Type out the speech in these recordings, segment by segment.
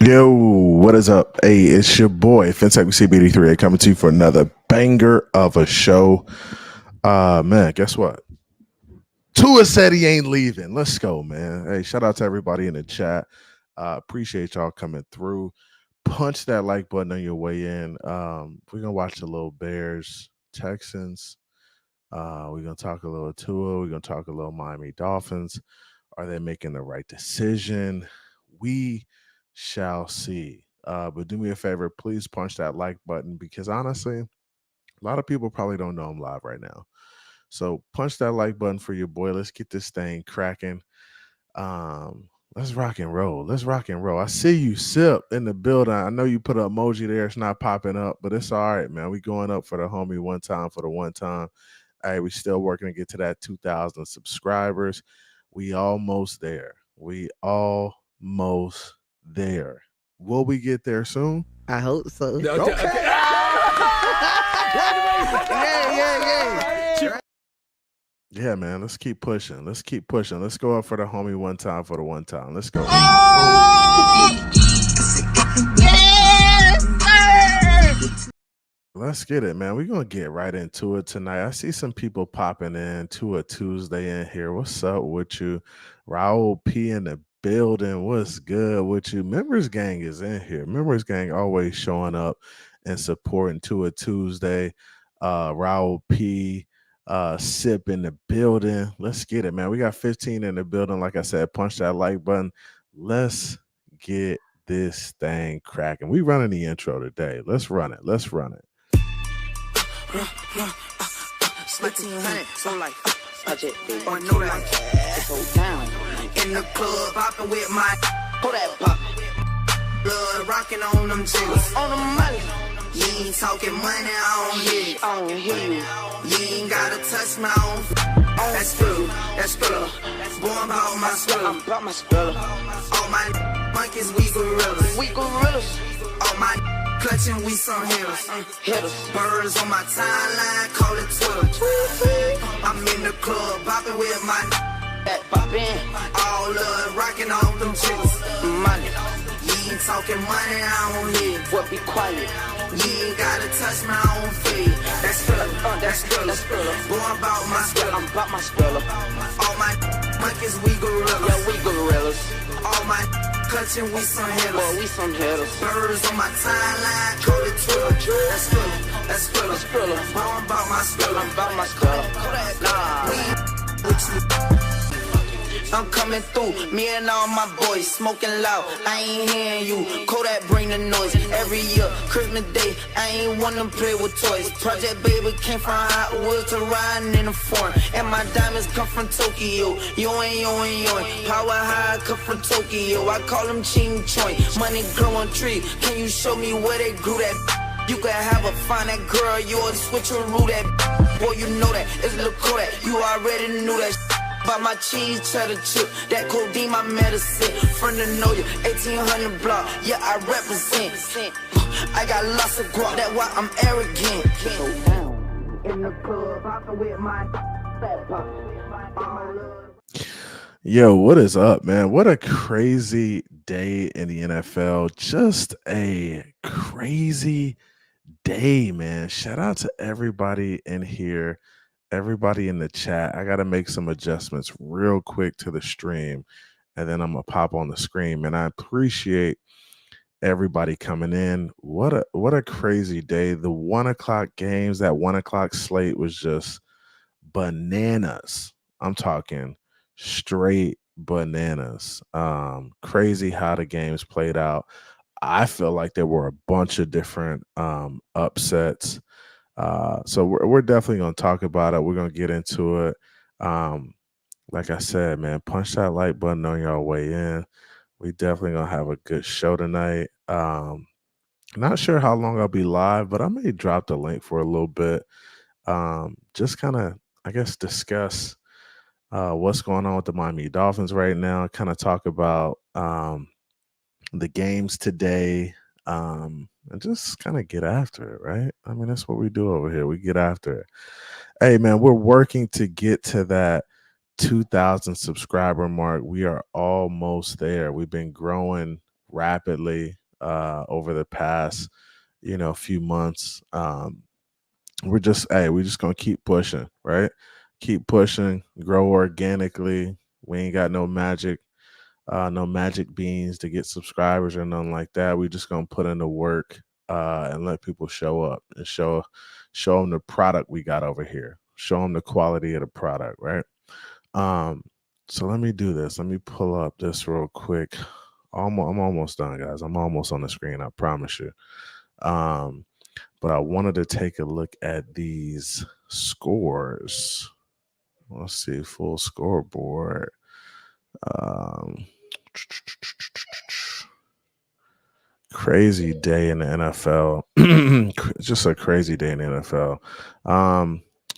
Yo, what is up? Hey, it's your boy FinTech CBD3 coming to you for another banger of a show. Man, guess what? Tua said he ain't leaving. Let's go, man. Hey, shout out to everybody in the chat. Appreciate y'all coming through. Punch that like button on your way in. We're gonna watch a little Bears, Texans. We're gonna talk a little Tua. We're gonna talk a little Miami Dolphins. Are they making the right decision? We shall see. But do me a favor, please punch that like button because honestly, a lot of people probably don't know I'm live right now. So punch that like button for your boy. Let's get this thing cracking. Let's rock and roll. Let's rock and roll. I see you, Sip, in the building. I know you put an emoji there. It's not popping up, but it's all right, man. We going up for the homie one time for the one time. All right, we still working to get to that 2,000 subscribers. We almost there. We almost there. Will we get there soon? I hope so. Okay. Yeah, man. Let's keep pushing. Let's keep pushing. Let's go up for the homie one time for the one time. Let's go. Let's get it, man. We're going to get right into it tonight. I see some people popping in to a Tuesday in here. What's up with you? Raul P in the building. What's good with you? Members Gang is in here. Members Gang always showing up and supporting to a Tuesday. Raul P, Sip in the building. Let's get it, man. We got 15 in the building. Like I said, punch that like button. Let's get this thing cracking. We running the intro today. Let's run it. Let's run it. So like, budget, or no like, it go down. In the club, popping with my, pull that pop. Blood rocking on them jiggers, on the money. You ain't talking money, I don't hear you. You ain't gotta touch my own. That's good, that's good. Boy, I'm about my skrilla. I'm about my skrilla. All my monkeys, we gorillas. We gorillas. All my clutching, we some hitters. Birds on my timeline, call it Twitter. I'm in the club, bopping with my bopping. All love, rocking off them chicks. Money. You ain't talking money, I don't hear. What be quiet? You ain't gotta touch my own feet. That's Skrilla, that's Skrilla. Boy, I'm about my Skrilla. I'm about my Skrilla. All my monkeys, we gorillas. Yeah, we gorillas. All my clutching, we some hitters. Boy, we some hitters. Birds on my timeline, call it Twitter. That's Skrilla, that's Skrilla. Boy, I'm about my Skrilla. I'm about my Skrilla. Nah, we with you. I'm coming through, me and all my boys smoking loud. I ain't hearing you. Kodak bring the noise every year. Christmas Day, I ain't wanna play with toys. Project Baby came from Hot Wheels to riding in a foreign. And my diamonds come from Tokyo. Yoin. Power high come from Tokyo. I call them Ching Choin. Money growing tree. Can you show me where they grew that? You can have a fine that girl, yours switcheroo that. Boy, you know that. It's Lil Kodak. You already knew that. Buy my cheese, cheddar chip, that codeine, my medicine. Friend to know you, 1800 block, yeah, I represent. I got lots of guap, that's why I'm arrogant. In the club, popping with my fat pop. Yo, what is up, man? What a crazy day in the NFL. Just a crazy day, man. Shout out to everybody in here. Everybody in the chat. I got to make some adjustments real quick to the stream, and then I'm gonna pop on the screen. And I appreciate everybody coming in. What a crazy day. The 1 o'clock games, that 1 o'clock slate was just bananas. I'm talking straight bananas. Crazy how the games played out. I feel like there were a bunch of different upsets. So we're definitely going to talk about it. We're going to get into it. Like I said, man, punch that like button on your way in. We definitely going to have a good show tonight. Not sure how long I'll be live, but I may drop the link for a little bit. Just kind of, I guess, discuss what's going on with the Miami Dolphins right now. Kind of talk about the games today. And just kind of get after it, right? I mean, that's what we do over here. We get after it. Hey, man, we're working to get to that 2,000 subscriber mark. We are almost there. We've been growing rapidly over the past, few months. We're just gonna keep pushing, right? Keep pushing, grow organically. We ain't got no magic beans to get subscribers or nothing like that. We just gonna put in the work and let people show up and show them the product we got over here. Show them the quality of the product, right? Um, so let me do this. Let me pull up this real quick. I'm almost done, guys. I'm almost on the screen. I promise you. Um, but I wanted to take a look at these scores. Let's see, full scoreboard. Um, Crazy day in the NFL. Just a crazy day in the NFL.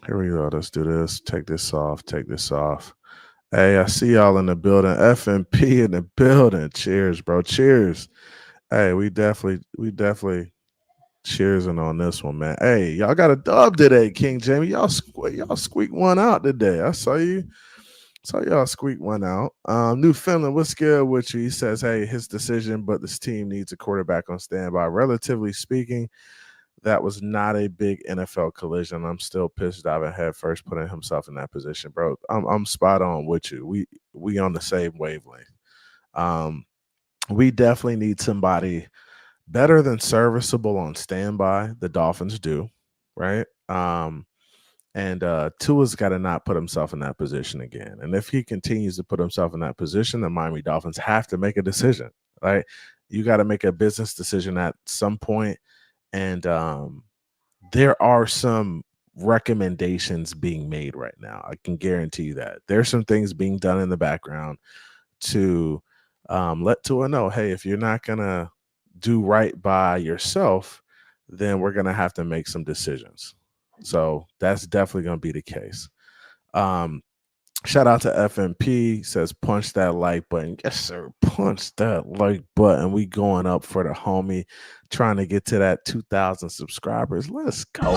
Here we go. Let's do this. Take this off. Take this off. Hey, I see y'all in the building. FMP in the building. Cheers, bro. Cheers. Hey, we definitely cheersing on this one, man. Hey, y'all got a dub today, King Jamie. Y'all squeaked one out today. I saw you. So y'all squeak one out. Newfoundland, what's good with you? He says, hey, his decision, but this team needs a quarterback on standby. Relatively speaking, that was not a big NFL collision. I'm still pissed diving head first, putting himself in that position, bro. I'm spot on with you. We on the same wavelength. We definitely need somebody better than serviceable on standby. The Dolphins do, right? And Tua's got to not put himself in that position again. And if he continues to put himself in that position, the Miami Dolphins have to make a decision, right? You got to make a business decision at some point. And there are some recommendations being made right now. I can guarantee you that. There's some things being done in the background to let Tua know, hey, if you're not going to do right by yourself, then we're going to have to make some decisions. So that's definitely going to be the case. Shout out to FMP, says punch that like button. Yes, sir. Punch that like button. We going up for the homie, trying to get to that 2,000 subscribers. Let's go.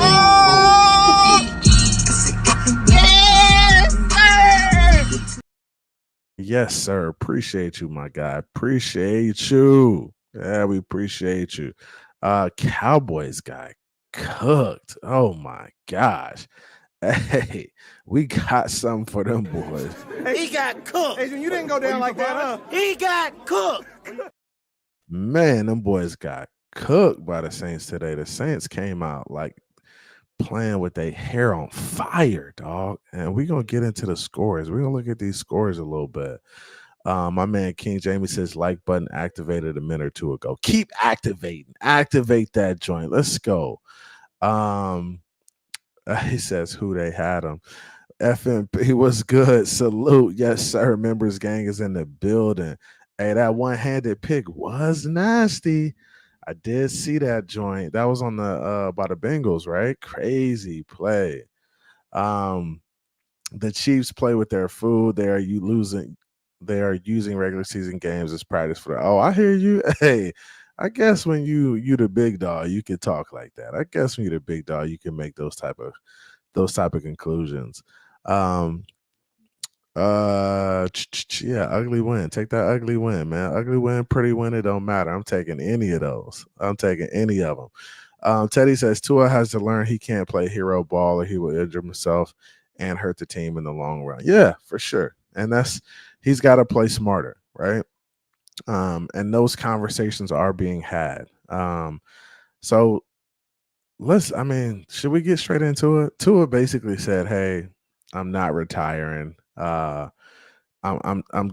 Yes, sir. Appreciate you, my guy. Appreciate you. Yeah, we appreciate you. Cowboys guy cooked. Oh my gosh. Hey, we got something for them boys. He got cooked. Adrian, you didn't go down like that, huh? He got cooked. Man, them boys got cooked by the Saints today. The Saints came out like playing with their hair on fire, dog. And we're going to get into the scores. We're going to look at these scores a little bit. My man King Jamie says like button activated a minute or two ago. Keep activating. Activate that joint. Let's go. He says who they had him. FMP was good. Salute. Yes, sir. Members gang is in the building. Hey, that one-handed pick was nasty. I did see that joint. That was on the by the Bengals, right? Crazy play. The Chiefs play with their food. They are using regular season games as practice for the. Oh, I hear you. Hey, I guess when you the big dog, you can talk like that. I guess when you're the big dog, you can make those type of conclusions. Yeah, ugly win. Take that ugly win, man. Ugly win, pretty win. It don't matter. I'm taking any of those. I'm taking any of them. Teddy says Tua has to learn he can't play hero ball or he will injure himself and hurt the team in the long run. Yeah, for sure. And he's got to play smarter, right? And those conversations are being had. So should we get straight into it? Tua basically said, hey, I'm not retiring. I'm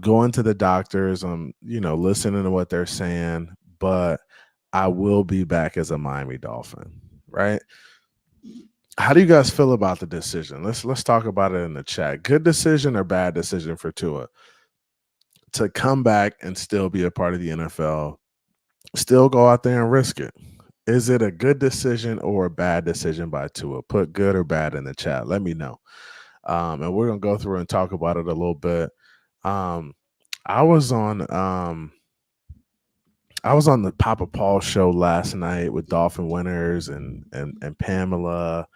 going to the doctors. I'm, listening to what they're saying, but I will be back as a Miami Dolphin, right? How do you guys feel about the decision? Let's talk about it in the chat. Good decision or bad decision for Tua to come back and still be a part of the NFL, still go out there and risk it? Is it a good decision or a bad decision by Tua? Put good or bad in the chat. Let me know. And we're gonna go through and talk about it a little bit. I was on the Papa Paul show last night with Dolphin Winners and Pamela.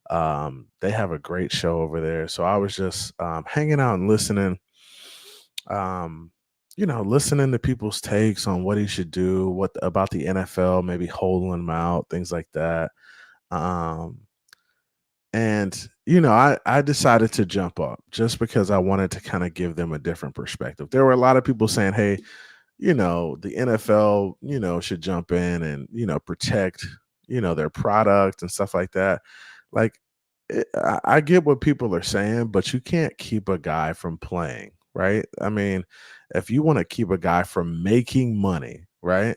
They have a great show over there. So I was just hanging out and listening. listening to people's takes on what he should do, what about the NFL, maybe holding him out, things like that. Um, and I decided to jump up just because I wanted to kind of give them a different perspective. There were a lot of people saying, "Hey, the NFL, should jump in and, protect, their product and stuff like that." Like, I get what people are saying, but you can't keep a guy from playing, right? I mean, if you want to keep a guy from making money, right?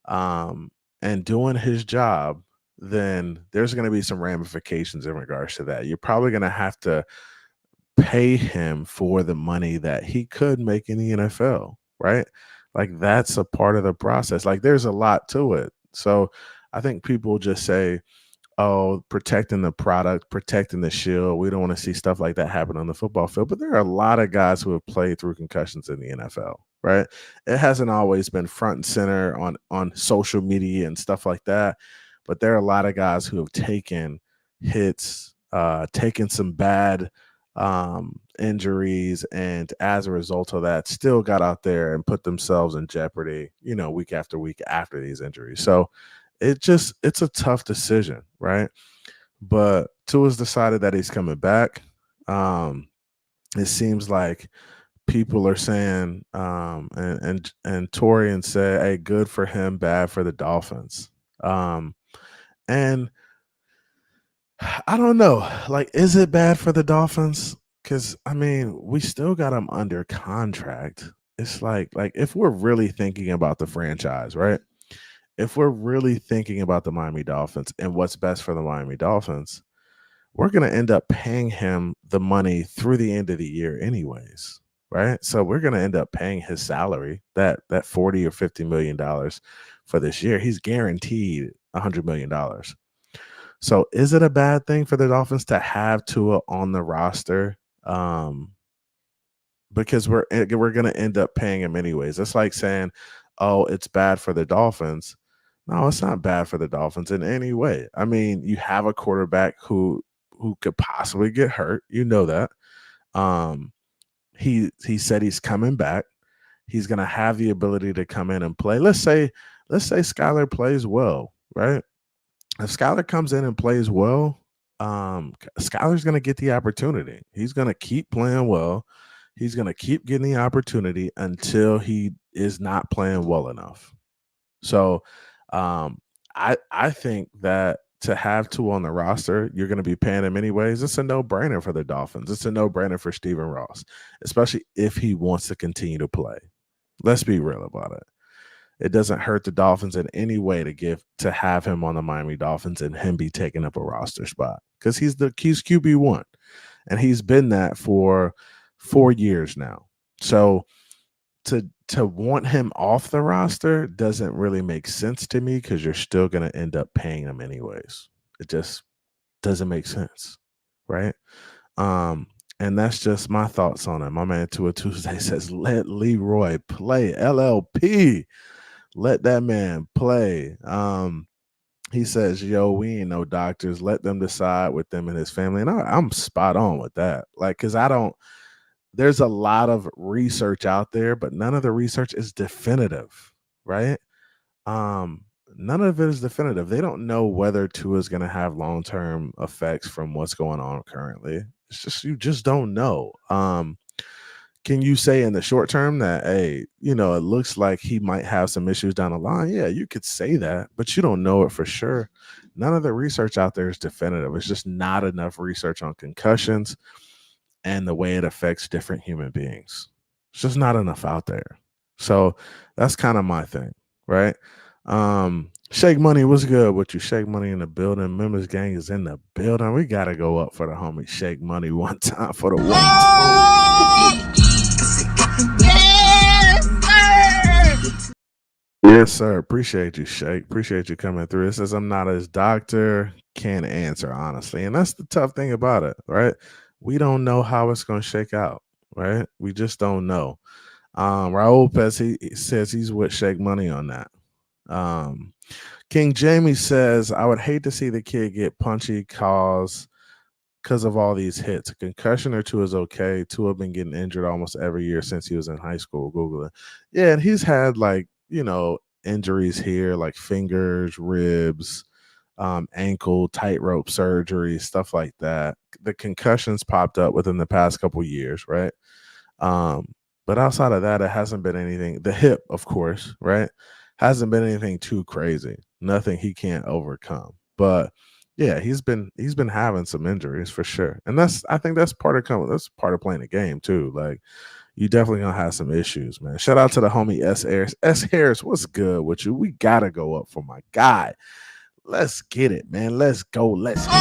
Um, and doing his job, then there's going to be some ramifications in regards to that. You're probably going to have to pay him for the money that he could make in the NFL, right? Like that's a part of the process. Like there's a lot to it. So I think people just say, "Oh, protecting the product, protecting the shield. We don't want to see stuff like that happen on the football field." But there are a lot of guys who have played through concussions in the NFL, right? It hasn't always been front and center on social media and stuff like that. But there are a lot of guys who have taken hits, taken some bad injuries, and as a result of that, still got out there and put themselves in jeopardy, week after week after these injuries. So it's a tough decision, right? But Tua's decided that he's coming back. It seems like people are saying, and Torian said, "Hey, good for him, bad for the Dolphins." And I don't know, like, is it bad for the Dolphins? Because I mean, we still got him under contract. It's like if we're really thinking about the franchise, right? If we're really thinking about the Miami Dolphins and what's best for the Miami Dolphins, we're going to end up paying him the money through the end of the year anyways, right? So we're going to end up paying his salary, that 40 or 50 million dollars for this year. He's guaranteed $100 million. So is it a bad thing for the Dolphins to have Tua on the roster? Because we're going to end up paying him anyways. It's like saying, "Oh, it's bad for the Dolphins." No, it's not bad for the Dolphins in any way. I mean, you have a quarterback who could possibly get hurt. You know that. He said he's coming back. He's going to have the ability to come in and play. Let's say Skylar plays well, right? If Skylar comes in and plays well, Skylar's going to get the opportunity. He's going to keep playing well. He's going to keep getting the opportunity until he is not playing well enough. So I think that to have Tua on the roster, you're going to be paying him anyways. It's a no-brainer for the Dolphins. It's a no-brainer for Stephen Ross, especially if he wants to continue to play. Let's be real about it. It doesn't hurt the Dolphins in any way to have him on the Miami Dolphins and him be taking up a roster spot because he's QB1, and he's been that for 4 years now. So to want him off the roster doesn't really make sense to me because you're still going to end up paying him anyways. It just doesn't make sense, right? And that's just my thoughts on it. My man Tua Tuesday says, "Let Leroy play." LLP, let that man play. He says, "Yo, we ain't no doctors. Let them decide with them and his family." And I'm spot on with that. Like, because there's a lot of research out there, but none of the research is definitive, right? None of it is definitive. They don't know whether Tua is going to have long-term effects from what's going on currently. It's just, you just don't know. Can you say in the short term that, hey, it looks like he might have some issues down the line? Yeah, you could say that, but you don't know it for sure. None of the research out there is definitive. It's just not enough research on concussions and the way it affects different human beings. It's just not enough out there. So that's kind of my thing, right? Shake Money, what's good with you? Shake Money in the building. Members Gang is in the building. We got to go up for the homie Shake Money one time for the one. Yes, sir. Appreciate you, Shake. Appreciate you coming through. It says, "I'm not his doctor. Can't answer, honestly." And that's the tough thing about it, right? We don't know how it's going to shake out, right? We just don't know. Raul Pez, he says he's with Shake Money on that. King Jamie says, "I would hate to see the kid get punchy cause because of all these hits. A concussion or two is okay. Tua been getting injured almost every year since he was in high school. Google it. Yeah, and he's had like, injuries here, like fingers, ribs, ankle, tightrope surgery, stuff like that. The concussions popped up within the past couple years, right? But outside of that, it hasn't been anything. The hip, of course, right? Hasn't been anything too crazy. Nothing he can't overcome. But yeah, he's been having some injuries for sure. And I think that's part of playing the game too. Like you definitely gonna have some issues, man. Shout out to the homie S Harris. S Harris, what's good with you? We gotta go up for my guy. Let's get it, man. Let's go. Let's get it.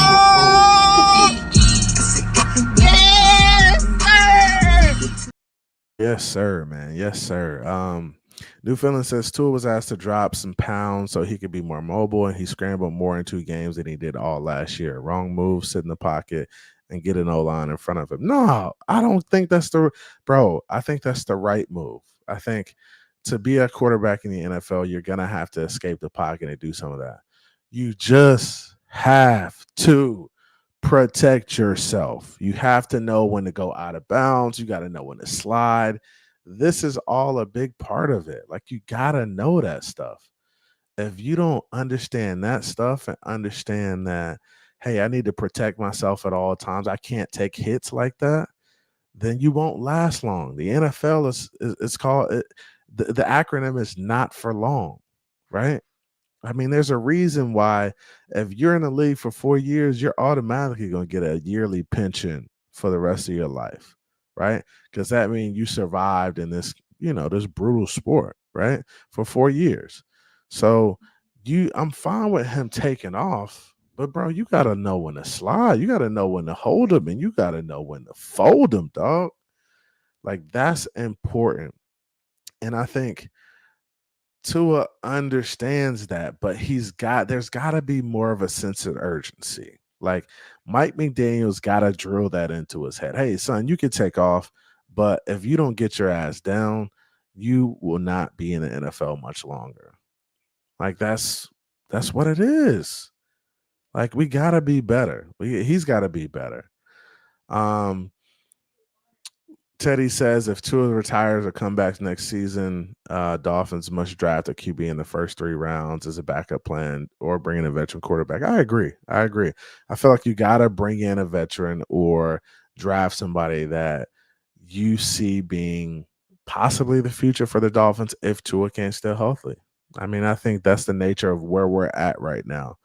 Yes, sir, man. Yes, sir. New Feeling says Tua was asked to drop some pounds so he could be more mobile, and he scrambled more in 2 games than he did all last year. Wrong move, sit in the pocket and get an O-line in front of him. No, I don't think that's I think that's the right move. I think to be a quarterback in the NFL, you're gonna have to escape the pocket and do some of that. You just have to protect yourself. You have to know when to go out of bounds. You got to know when to slide. This is all a big part of it. Like you got to know that stuff. If you don't understand that stuff and understand that, hey, I need to protect myself at all times, I can't take hits like that, then you won't last long. The NFL is called the acronym is not for long, right? I mean, there's a reason why if you're in the league for 4 years, you're automatically going to get a yearly pension for the rest of your life, right? Because that means you survived in this brutal sport, right? For 4 years. So I'm fine with him taking off, but bro, you got to know when to slide. You got to know when to hold him, and you got to know when to fold him, dog. Like that's important. And I think Tua understands that, but there's got to be more of a sense of urgency. Like Mike McDaniel's got to drill that into his head. Hey, son, you can take off, but if you don't get your ass down, you will not be in the NFL much longer. Like that's what it is. Like we got to be better. He's got to be better. Teddy says if Tua retires or come back next season, Dolphins must draft a QB in the first 3 rounds as a backup plan or bring in a veteran quarterback. I agree. I feel like you got to bring in a veteran or draft somebody that you see being possibly the future for the Dolphins if Tua can't stay healthy. I mean, I think that's the nature of where we're at right now.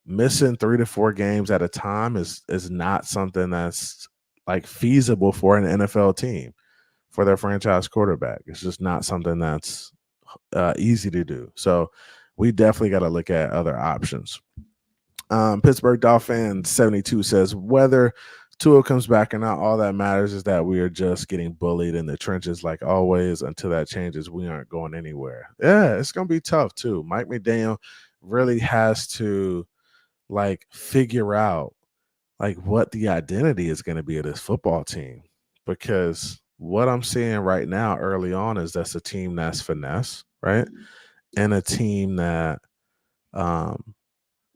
Missing 3 to 4 games at a time is not something that's like feasible for an NFL team for their franchise quarterback. It's just not something that's easy to do. So we definitely got to look at other options. Pittsburgh Dolphins 72 says whether Tua comes back or not, all that matters is that we are just getting bullied in the trenches like always. Until that changes, we aren't going anywhere. Yeah, it's going to be tough too. Mike McDaniel really has to like figure out like what the identity is going to be of this football team, because what I'm seeing right now early on is that's a team that's finesse, right? And a team that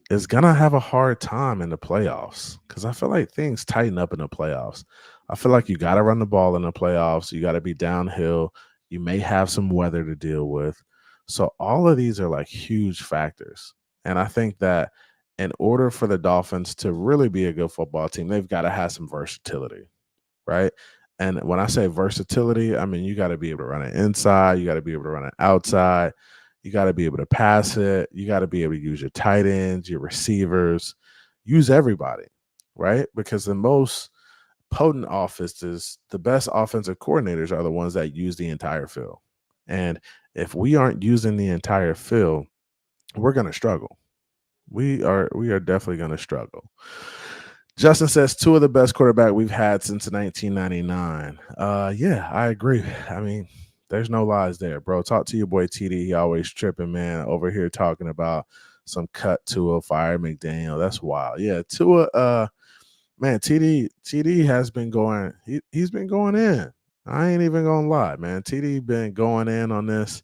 is going to have a hard time in the playoffs, because I feel like things tighten up in the playoffs. I feel like you got to run the ball in the playoffs. You got to be downhill. You may have some weather to deal with. So all of these are like huge factors. And I think that in order for the Dolphins to really be a good football team, they've got to have some versatility, right? And when I say versatility, I mean you got to be able to run it inside, you got to be able to run it outside, you got to be able to pass it, you got to be able to use your tight ends, your receivers, use everybody, right? Because the most potent offenses, the best offensive coordinators are the ones that use the entire field. And if we aren't using the entire field, we're going to struggle. We are definitely going to struggle. Justin says 2 of the best quarterback we've had since 1999. Yeah, I agree. I mean, there's no lies there, bro. Talk to your boy TD. He always tripping, man, over here talking about some cut Tua, fire McDaniel. That's wild. Yeah, Tua, man, TD has been going, he's been going in. I ain't even gonna lie, man. TD been going in on this.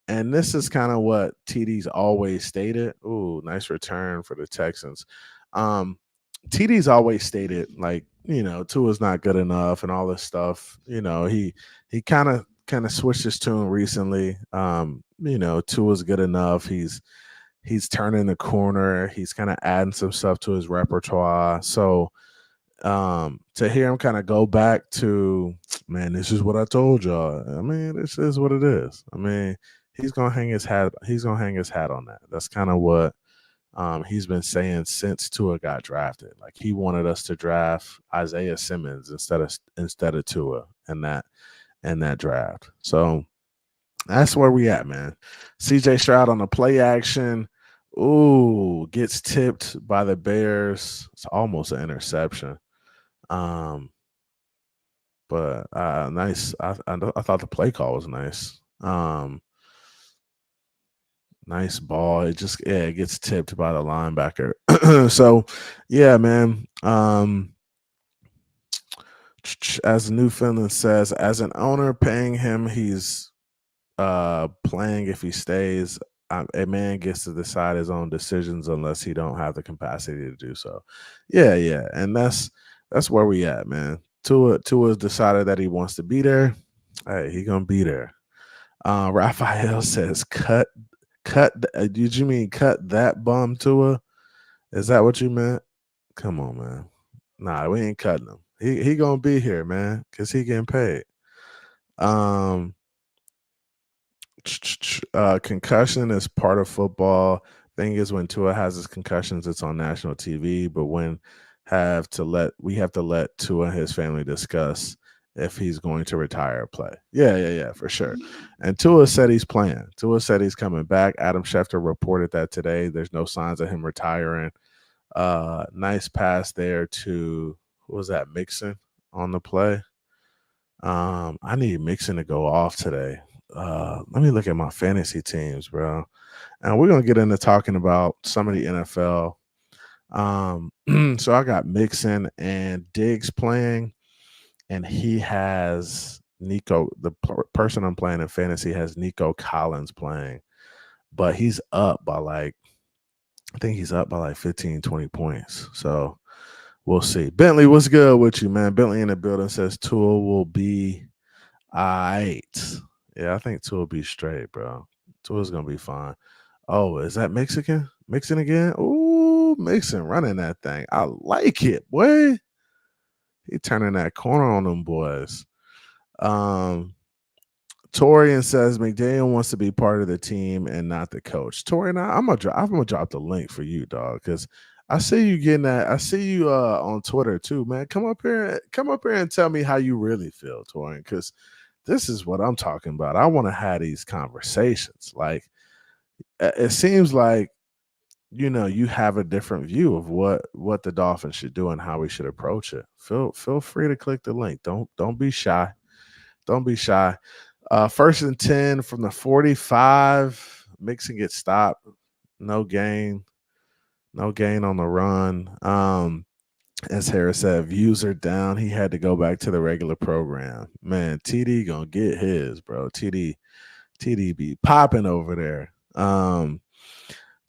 And this is kind of what TD's always stated. Ooh, nice return for the Texans. TD's always stated, like, Tua's not good enough and all this stuff. He kind of switched his tune recently. Tua's good enough. He's turning the corner. He's kind of adding some stuff to his repertoire. So to hear him kind of go back to, man, this is what I told y'all. I mean, this is what it is. I mean, he's gonna hang his hat. He's gonna hang his hat on that. That's kind of what he's been saying since Tua got drafted. Like, he wanted us to draft Isaiah Simmons instead of Tua in that draft. So that's where we at, man. CJ Stroud on the play action. Ooh, gets tipped by the Bears. It's almost an interception. But nice. I thought the play call was nice. Nice ball. It gets tipped by the linebacker. So, yeah, man. As Newfoundland says, as an owner paying him, he's playing if he stays. A man gets to decide his own decisions unless he don't have the capacity to do so. Yeah, and that's where we at, man. Tua's decided that he wants to be there. Hey, he gonna be there. Raphael says, "Cut. Did you mean cut that bum, Tua? Is that what you meant? Come on, man. Nah, we ain't cutting him. He gonna be here, man, because he getting paid. Concussion is part of football. Thing is, when Tua has his concussions, it's on national TV. But we have to let Tua and his family discuss if he's going to retire or play. Yeah, for sure. And Tua said he's playing. Tua said he's coming back. Adam Schefter reported that today. There's no signs of him retiring. Nice pass there to, who was that, Mixon on the play. I need Mixon to go off today. Let me look at my fantasy teams, bro. And we're gonna get into talking about some of the NFL. So I got Mixon and Diggs playing, and he has Nico. The person I'm playing in fantasy has Nico Collins playing, but he's up by I think he's up by 15, 20 points. So we'll see. Bentley, what's good with you, man? Bentley in the building says Tua will be all right. Yeah, I think Tua will be straight, bro. Tua's gonna be fine. Oh, is that Mexican? Mixon again? Ooh, Mixon running that thing. I like it, boy. He turning that corner on them boys. Torian says McDaniel wants to be part of the team and not the coach. Torian, I'm gonna drop the link for you, dog, because I see you getting that. I see you on Twitter too, man. Come up here and tell me how you really feel, Torian, because this is what I'm talking about. I want to have these conversations. Like, it seems like, you have a different view of what the Dolphins should do and how we should approach it. Feel free to click the link. Don't be shy. Don't be shy. 1st and 10 from the 45. Mixon gets stopped. No gain. No gain on the run. As Harris said, views are down. He had to go back to the regular program. Man, TD gonna get his, bro. TD be popping over there.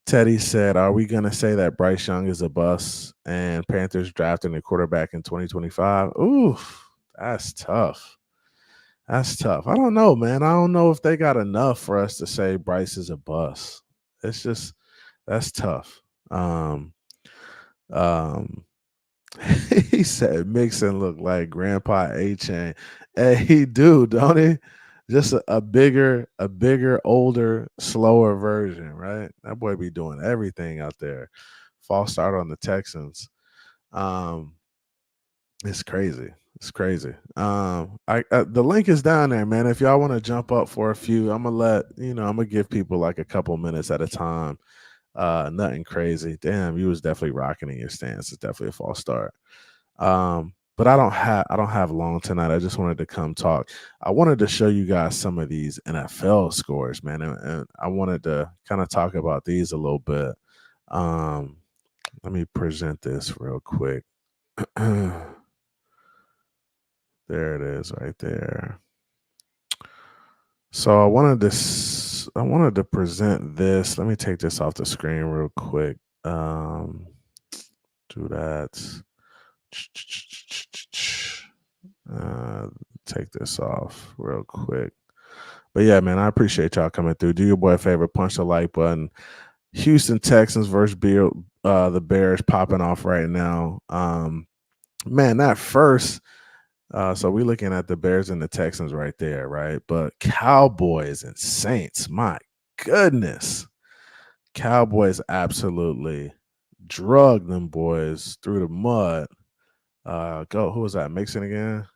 Teddy said, are we gonna say that Bryce Young is a bust and Panthers drafting a quarterback in 2025? Ooh, that's tough. That's tough. I don't know, man. I don't know if they got enough for us to say Bryce is a bust. It's just, that's tough. He said Mixon looked like Grandpa A-Chain. Hey, he do, don't he? Just a bigger, older, slower version, right? That boy be doing everything out there. False start on the Texans. It's crazy. It's crazy. The link is down there, man. If y'all want to jump up for a few, I'm gonna give people like a couple minutes at a time. Nothing crazy. Damn, you was definitely rocking in your stance. It's definitely a false start. But I don't have long tonight. I just wanted to come talk. I wanted to show you guys some of these NFL scores, man, and I wanted to kind of talk about these a little bit. Let me present this real quick. There it is, right there. So I wanted to present this. Let me take this off the screen real quick. do that. Take this off real quick. But yeah, man, I appreciate y'all coming through. Do your boy a favor, punch the like button. Houston Texans versus the Bears popping off right now. Man, that first. So we're looking at the Bears and the Texans right there, right? But Cowboys and Saints, my goodness. Cowboys absolutely drug them boys through the mud. Who was that? Mixon again?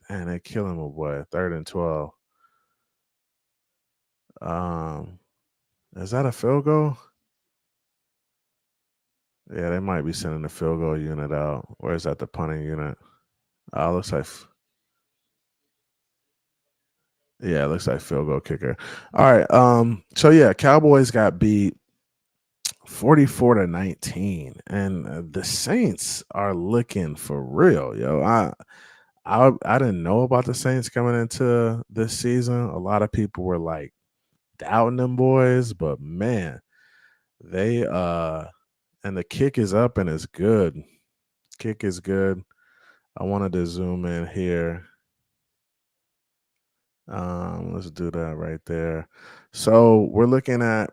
Man, they killing my boy. 3rd and 12. Is that a field goal? Yeah, they might be sending the field goal unit out. Or is that the punting unit? Looks like it looks like field goal kicker. All right. So yeah, Cowboys got beat 44-19, and the Saints are looking for real, yo. I didn't know about the Saints coming into this season. A lot of people were like doubting them boys, but man, they and the kick is up and it's good. Kick is good. I wanted to zoom in here. Let's do that right there. So we're looking at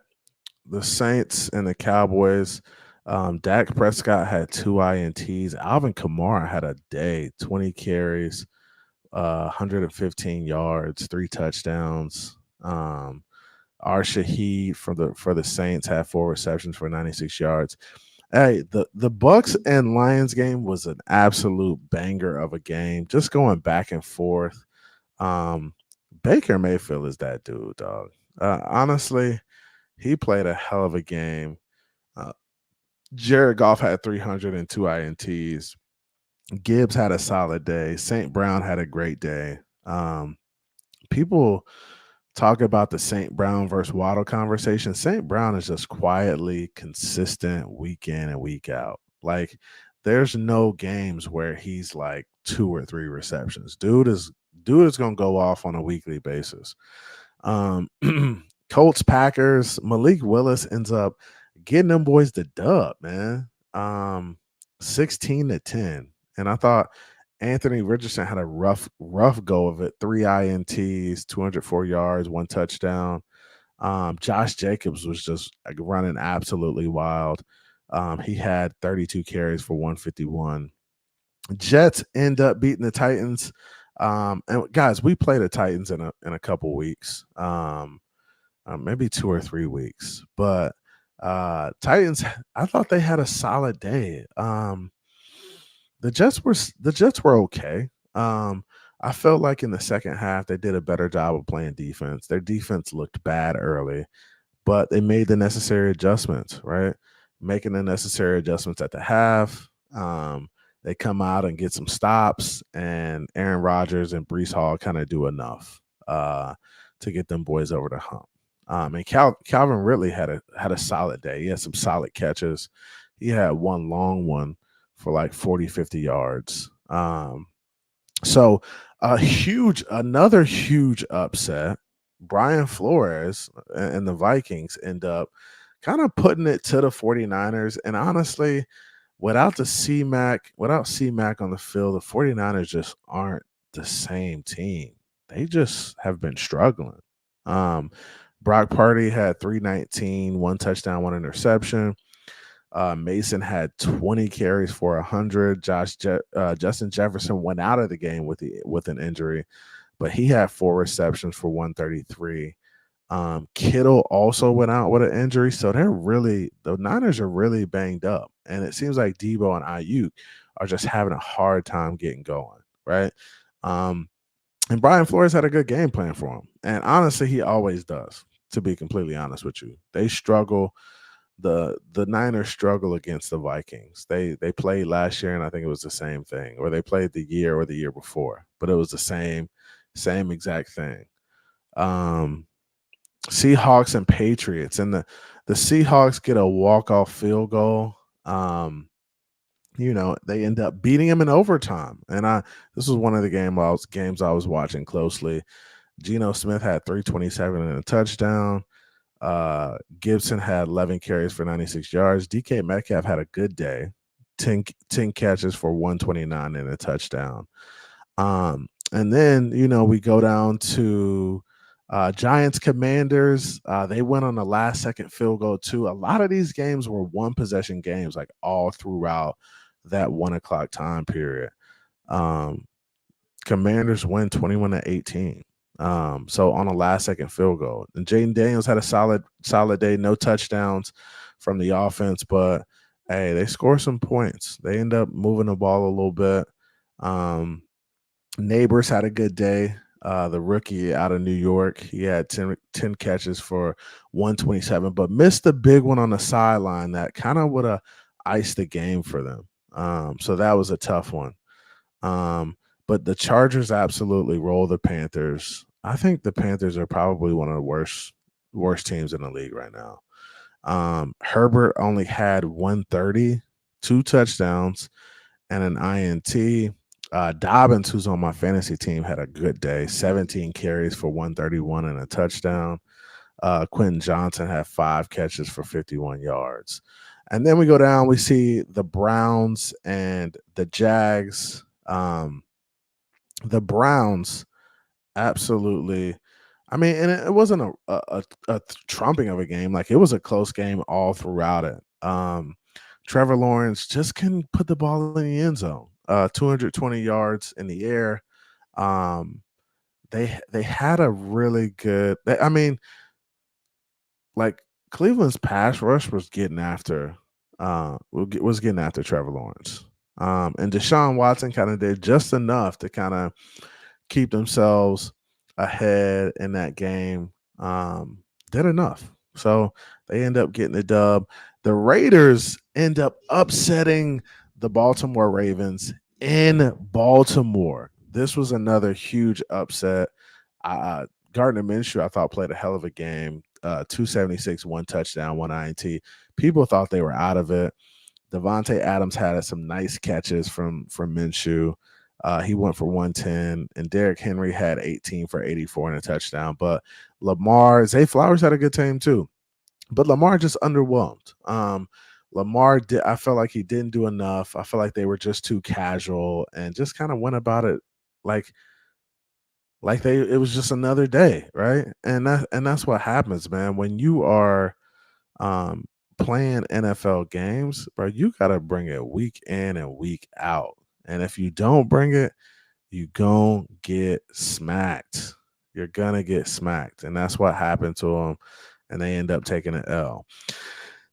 the Saints and the Cowboys. Dak Prescott had 2 INTs. Alvin Kamara had a day, 20 carries, 115 yards, 3 touchdowns. Shaheed for the Saints had 4 receptions for 96 yards. Hey, the Bucks and Lions game was an absolute banger of a game, just going back and forth. Baker Mayfield is that dude, dog. Honestly, he played a hell of a game. Jared Goff had 302 INTs. Gibbs had a solid day. St. Brown had a great day. People talk about the St. Brown versus Waddle conversation. St. Brown is just quietly consistent week in and week out. Like, there's no games where he's like 2 or 3 receptions. Dude is gonna go off on a weekly basis. Colts Packers, Malik Willis ends up getting them boys the dub, man. 16-10. And I thought Anthony Richardson had a rough go of it. 3 INTs, 204 yards, 1 touchdown. Josh Jacobs was just running absolutely wild. He had 32 carries for 151. Jets end up beating the Titans. And guys, we play the Titans in a couple weeks. Maybe 2 or 3 weeks. But Titans, I thought they had a solid day. The Jets were okay. I felt like in the second half they did a better job of playing defense. Their defense looked bad early, but they made the necessary adjustments, right? Making the necessary adjustments at the half. They come out and get some stops, and Aaron Rodgers and Breece Hall kind of do enough to get them boys over the hump. And Calvin Ridley had a solid day. He had some solid catches. He had one long one for like 40, 50 yards. So another huge upset. Brian Flores and the Vikings end up kind of putting it to the 49ers. And honestly, without C-Mac on the field, the 49ers just aren't the same team. They just have been struggling. Brock Purdy had 319, 1 touchdown, 1 interception. Mason had 20 carries for 100. Justin Jefferson went out of the game with an injury, but he had 4 receptions for 133. Kittle also went out with an injury, so the Niners are really banged up, and it seems like Debo and Ayuk are just having a hard time getting going, right? And Brian Flores had a good game plan for him, and honestly, he always does. To be completely honest with you, they struggle. The Niners struggle against the Vikings. They played last year, and I think it was the same thing, or they played the year before, but it was the same exact thing. Seahawks and Patriots, and the Seahawks get a walk-off field goal. They end up beating them in overtime, and this was one of the games I was watching closely. Geno Smith had 327 and a touchdown. Gibson had 11 carries for 96 yards. DK Metcalf had a good day, 10 catches for 129 and a touchdown. And then, we go down to Giants Commanders. They went on the last second field goal too. A lot of these games were one possession games, like all throughout that 1 o'clock time period. Commanders win 21-18. So on a last second field goal. And Jaden Daniels had a solid day, no touchdowns from the offense, but hey, they score some points. They end up moving the ball a little bit. Neighbors had a good day. The rookie out of New York, he had 10 catches for 127, but missed the big one on the sideline that kind of would have iced the game for them. So that was a tough one. But the Chargers absolutely roll the Panthers. I think the Panthers are probably one of the worst teams in the league right now. Herbert only had 130, 2 touchdowns, and an INT. Dobbins, who's on my fantasy team, had a good day. 17 carries for 131 and a touchdown. Quentin Johnson had 5 catches for 51 yards. And then we go down, we see the Browns and the Jags. The Browns absolutely, and it wasn't a trumping of a game. Like, it was a close game all throughout it. Trevor Lawrence just couldn't put the ball in the end zone. 220 yards in the air. They had a really good. Cleveland's pass rush was getting after Trevor Lawrence. And Deshaun Watson kind of did just enough to kind of keep themselves ahead in that game. Did enough. So they end up getting the dub. The Raiders end up upsetting the Baltimore Ravens in Baltimore. This was another huge upset. Gardner Minshew, I thought, played a hell of a game. 276, 1 touchdown, 1 INT. People thought they were out of it. Devontae Adams had some nice catches from Minshew. He went for 110, and Derrick Henry had 18 for 84 and a touchdown. But Zay Flowers had a good team too. But Lamar just underwhelmed. I felt like he didn't do enough. I felt like they were just too casual and just kind of went about it like it was just another day, right? And that's what happens, man. When you are playing NFL games, bro, you gotta bring it week in and week out. And if you don't bring it, you gon' get smacked. You're gonna get smacked. And that's what happened to them. And they end up taking an L.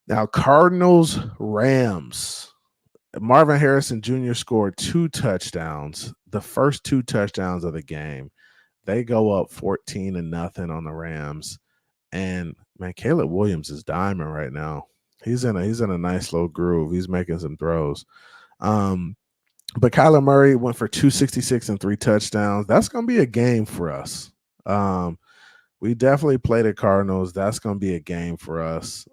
Now, Cardinals, Rams. Marvin Harrison Jr. scored 2 touchdowns, the first 2 touchdowns of the game. They go up 14-0 on the Rams. And man, Caleb Williams is diamond right now. He's in a nice little groove. He's making some throws. But Kyler Murray went for 266 and 3 touchdowns. That's going to be a game for us. We definitely play the Cardinals. That's going to be a game for us.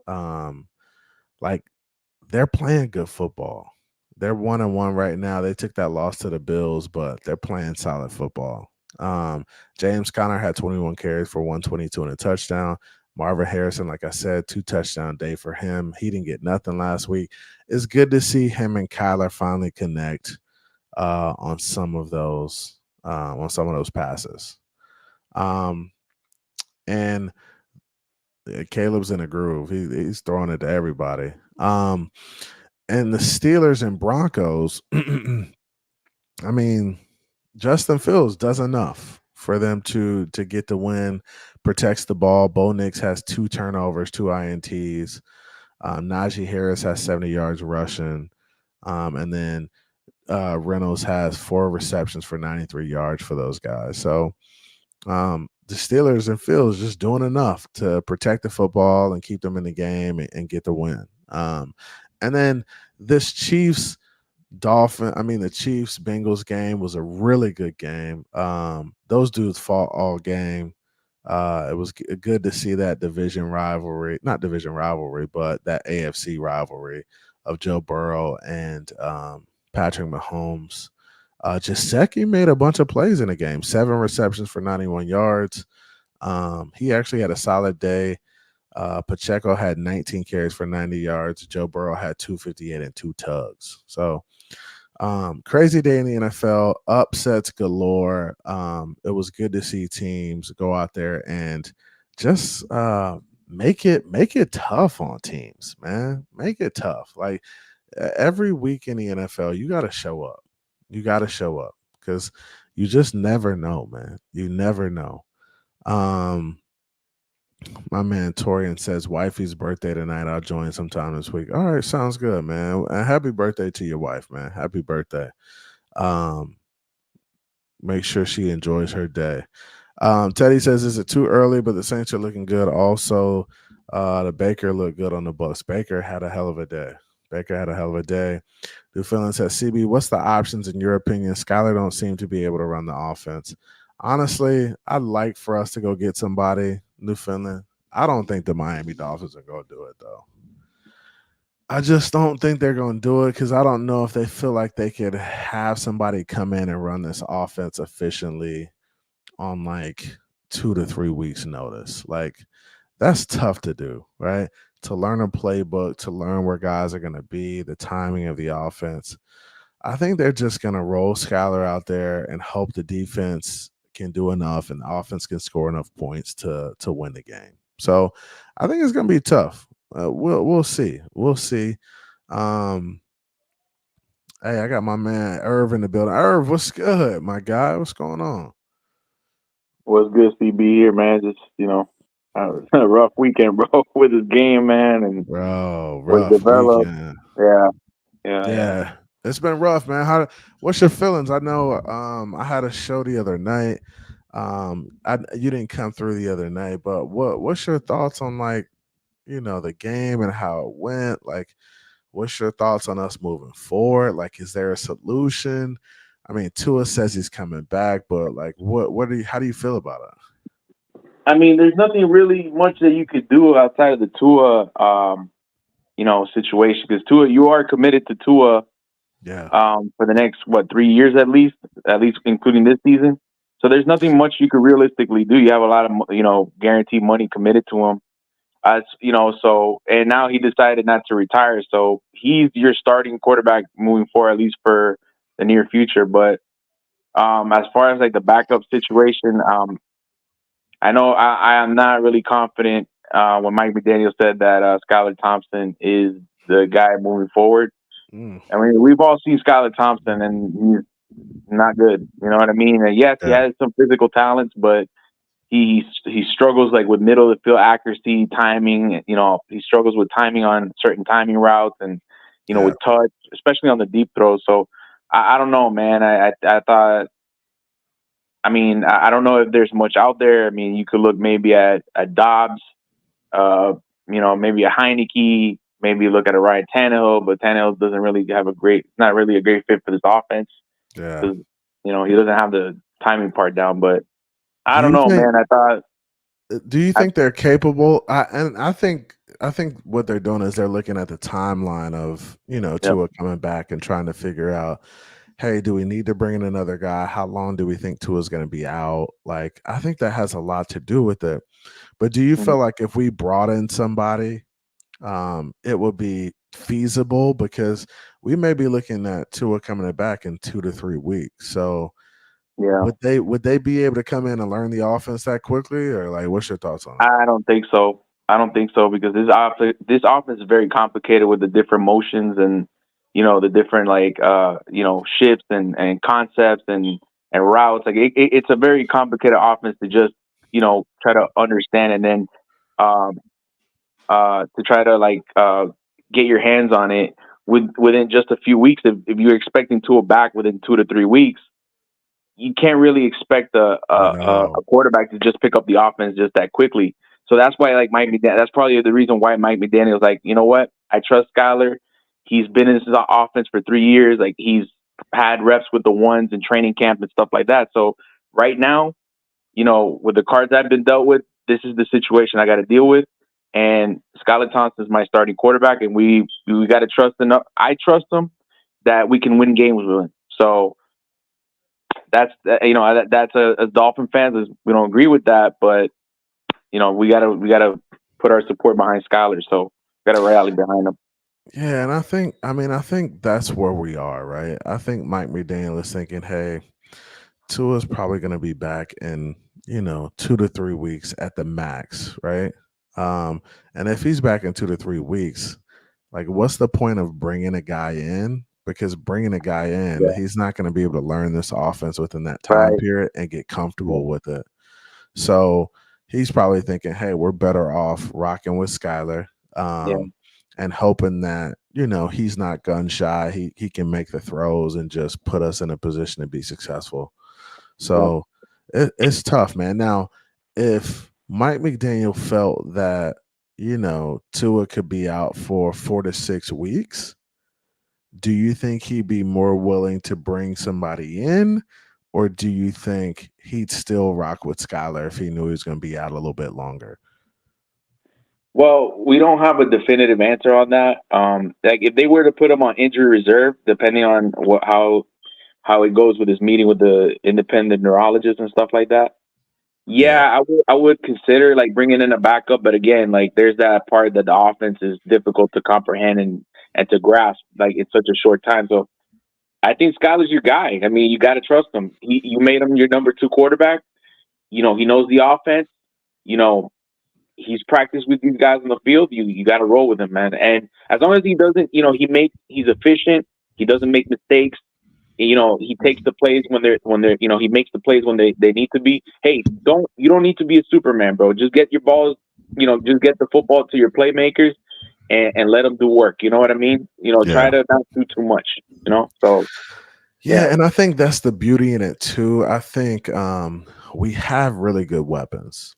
They're playing good football. They're 1-1 right now. They took that loss to the Bills, but they're playing solid football. James Conner had 21 carries for 122 and a touchdown. Marvin Harrison, like I said, 2 touchdown day for him. He didn't get nothing last week. It's good to see him and Kyler finally connect on some of those passes. And Caleb's in a groove. He's throwing it to everybody. And the Steelers and Broncos, Justin Fields does enough for them to get the win, protects the ball. Bo Nix has 2 turnovers, 2 INTs. Najee Harris has 70 yards rushing. And then Reynolds has 4 receptions for 93 yards for those guys. So the Steelers and Fields just doing enough to protect the football and keep them in the game and get the win. And then this Chiefs Bengals game was a really good game. Those dudes fought all game. It was good to see that not division rivalry, but that AFC rivalry of Joe Burrow and Patrick Mahomes. Gesicki made a bunch of plays in the game, 7 receptions for 91 yards. He actually had a solid day. Pacheco had 19 carries for 90 yards. Joe Burrow had 258 and 2 tugs. So crazy day in the NFL, upsets galore. It was good to see teams go out there and just make it tough on teams, man. Make it tough. Like every week in the NFL, you got to show up. You got to show up because you just never know, man. You never know. My man Torian says wifey's birthday tonight. I'll join sometime this week. All right, sounds good, man. Happy birthday to your wife, man. Happy birthday. Um, make sure she enjoys her day. Teddy says, is it too early? But the Saints are looking good. Also, the Baker looked good on the Bucks. Baker had a hell of a day. Newfoundland says, CB, what's the options in your opinion? Skyler don't seem to be able to run the offense. Honestly, I'd like for us to go get somebody, Newfoundland. I don't think the Miami Dolphins are going to do it, though. I just don't think they're going to do it because I don't know if they feel like they could have somebody come in and run this offense efficiently on like 2 to 3 weeks notice. Like that's tough to do, right? To learn a playbook, to learn where guys are going to be, the timing of the offense. I think they're just going to roll Skyler out there and hope the defense can do enough and the offense can score enough points to win the game. So I think it's going to be tough. We'll see. Hey, I got my man Irv in the building. Irv, what's good, my guy? What's going on? What's good, CB here, man? Just a rough weekend, bro, with this game, man, and Bro, was rough developed. weekend. Yeah. It's been rough, man. What's your feelings? I know I had a show the other night. You didn't come through the other night, but what's your thoughts on like, the game and how it went? Like, what's your thoughts on us moving forward? Like, is there a solution? I mean, Tua says he's coming back, but like how do you feel about it? I mean, there's nothing really much that you could do outside of the Tua, situation because Tua, you are committed to Tua, yeah, for the next 3 years at least including this season. So there's nothing much you could realistically do. You have a lot of guaranteed money committed to him. So and now he decided not to retire. So he's your starting quarterback moving forward, at least for the near future. But as far as like the backup situation, I know I am not really confident when Mike McDaniel said that Skylar Thompson is the guy moving forward. I mean, we've all seen Skylar Thompson, and he's not good. You know what I mean? And yes, he has some physical talents, but he struggles like with middle of the field accuracy, timing. He struggles with timing on certain timing routes, and with touch, especially on the deep throws. So I don't know, man. I thought. I mean, I don't know if there's much out there. I mean, you could look maybe at Dobbs, maybe a Heineke, maybe look at a Ryan Tannehill, but Tannehill doesn't really have not really a great fit for this offense. Yeah. Because, he doesn't have the timing part down, but I don't know, man. I thought. Do you think they're capable? I think what they're doing is they're looking at the timeline of, Tua coming back and trying to figure out, hey, do we need to bring in another guy? How long do we think Tua's going to be out? Like, I think that has a lot to do with it. But do you feel like if we brought in somebody, it would be feasible? Because we may be looking at Tua coming back in 2 to 3 weeks. So would they be able to come in and learn the offense that quickly, or like, what's your thoughts on it? I don't think so. Because this offense is very complicated with the different motions and the different shifts and concepts and routes. Like it's a very complicated offense to just try to understand and then to try to get your hands on it within just a few weeks. If you're expecting Tua back within 2 to 3 weeks, you can't really expect a quarterback to just pick up the offense just that quickly. So that's why, like Mike McDaniel, that's probably the reason why Mike McDaniel's like, you know what? I trust Skyler. He's been in this offense for 3 years. Like he's had reps with the ones in training camp and stuff like that. So right now, with the cards I've been dealt with, this is the situation I got to deal with. And Skylar Thompson is my starting quarterback, and we got to trust enough. I trust him that we can win games with him. So that's as Dolphin fans, we don't agree with that, but we gotta put our support behind Skyler. So got to rally behind him. Yeah, and I think that's where we are, right? I think Mike McDaniel is thinking, hey, Tua's probably going to be back in 2 to 3 weeks at the max, right? And if he's back in 2 to 3 weeks, like, what's the point of bringing a guy in? Because bringing a guy in, Yeah. he's not going to be able to learn this offense within that time Right. period and get comfortable with it. So he's probably thinking, hey, we're better off rocking with Skyler, Yeah. and hoping that, he's not gun shy. He can make the throws and just put us in a position to be successful. So it's tough, man. Now, if Mike McDaniel felt that, Tua could be out for 4 to 6 weeks, do you think he'd be more willing to bring somebody in? Or do you think he'd still rock with Skyler if he knew he was going to be out a little bit longer? Well, we don't have a definitive answer on that. Like if they were to put him on injury reserve, depending on how it goes with his meeting with the independent neurologist and stuff like that. Yeah, I would consider like bringing in a backup, but again, like there's that part that the offense is difficult to comprehend and to grasp, like it's such a short time. So I think Skyler's your guy. I mean, you got to trust him. You made him your number 2 quarterback. He knows the offense. He's practiced with these guys in the field. You got to roll with him, man. And as long as he doesn't, he's efficient. He doesn't make mistakes. He takes the plays when they're he makes the plays when they need to be. Hey, you don't need to be a Superman, bro. Just get your balls, just get the football to your playmakers and let them do work. You know what I mean? Try to not do too much, so. Yeah, and I think that's the beauty in it too. I think we have really good weapons.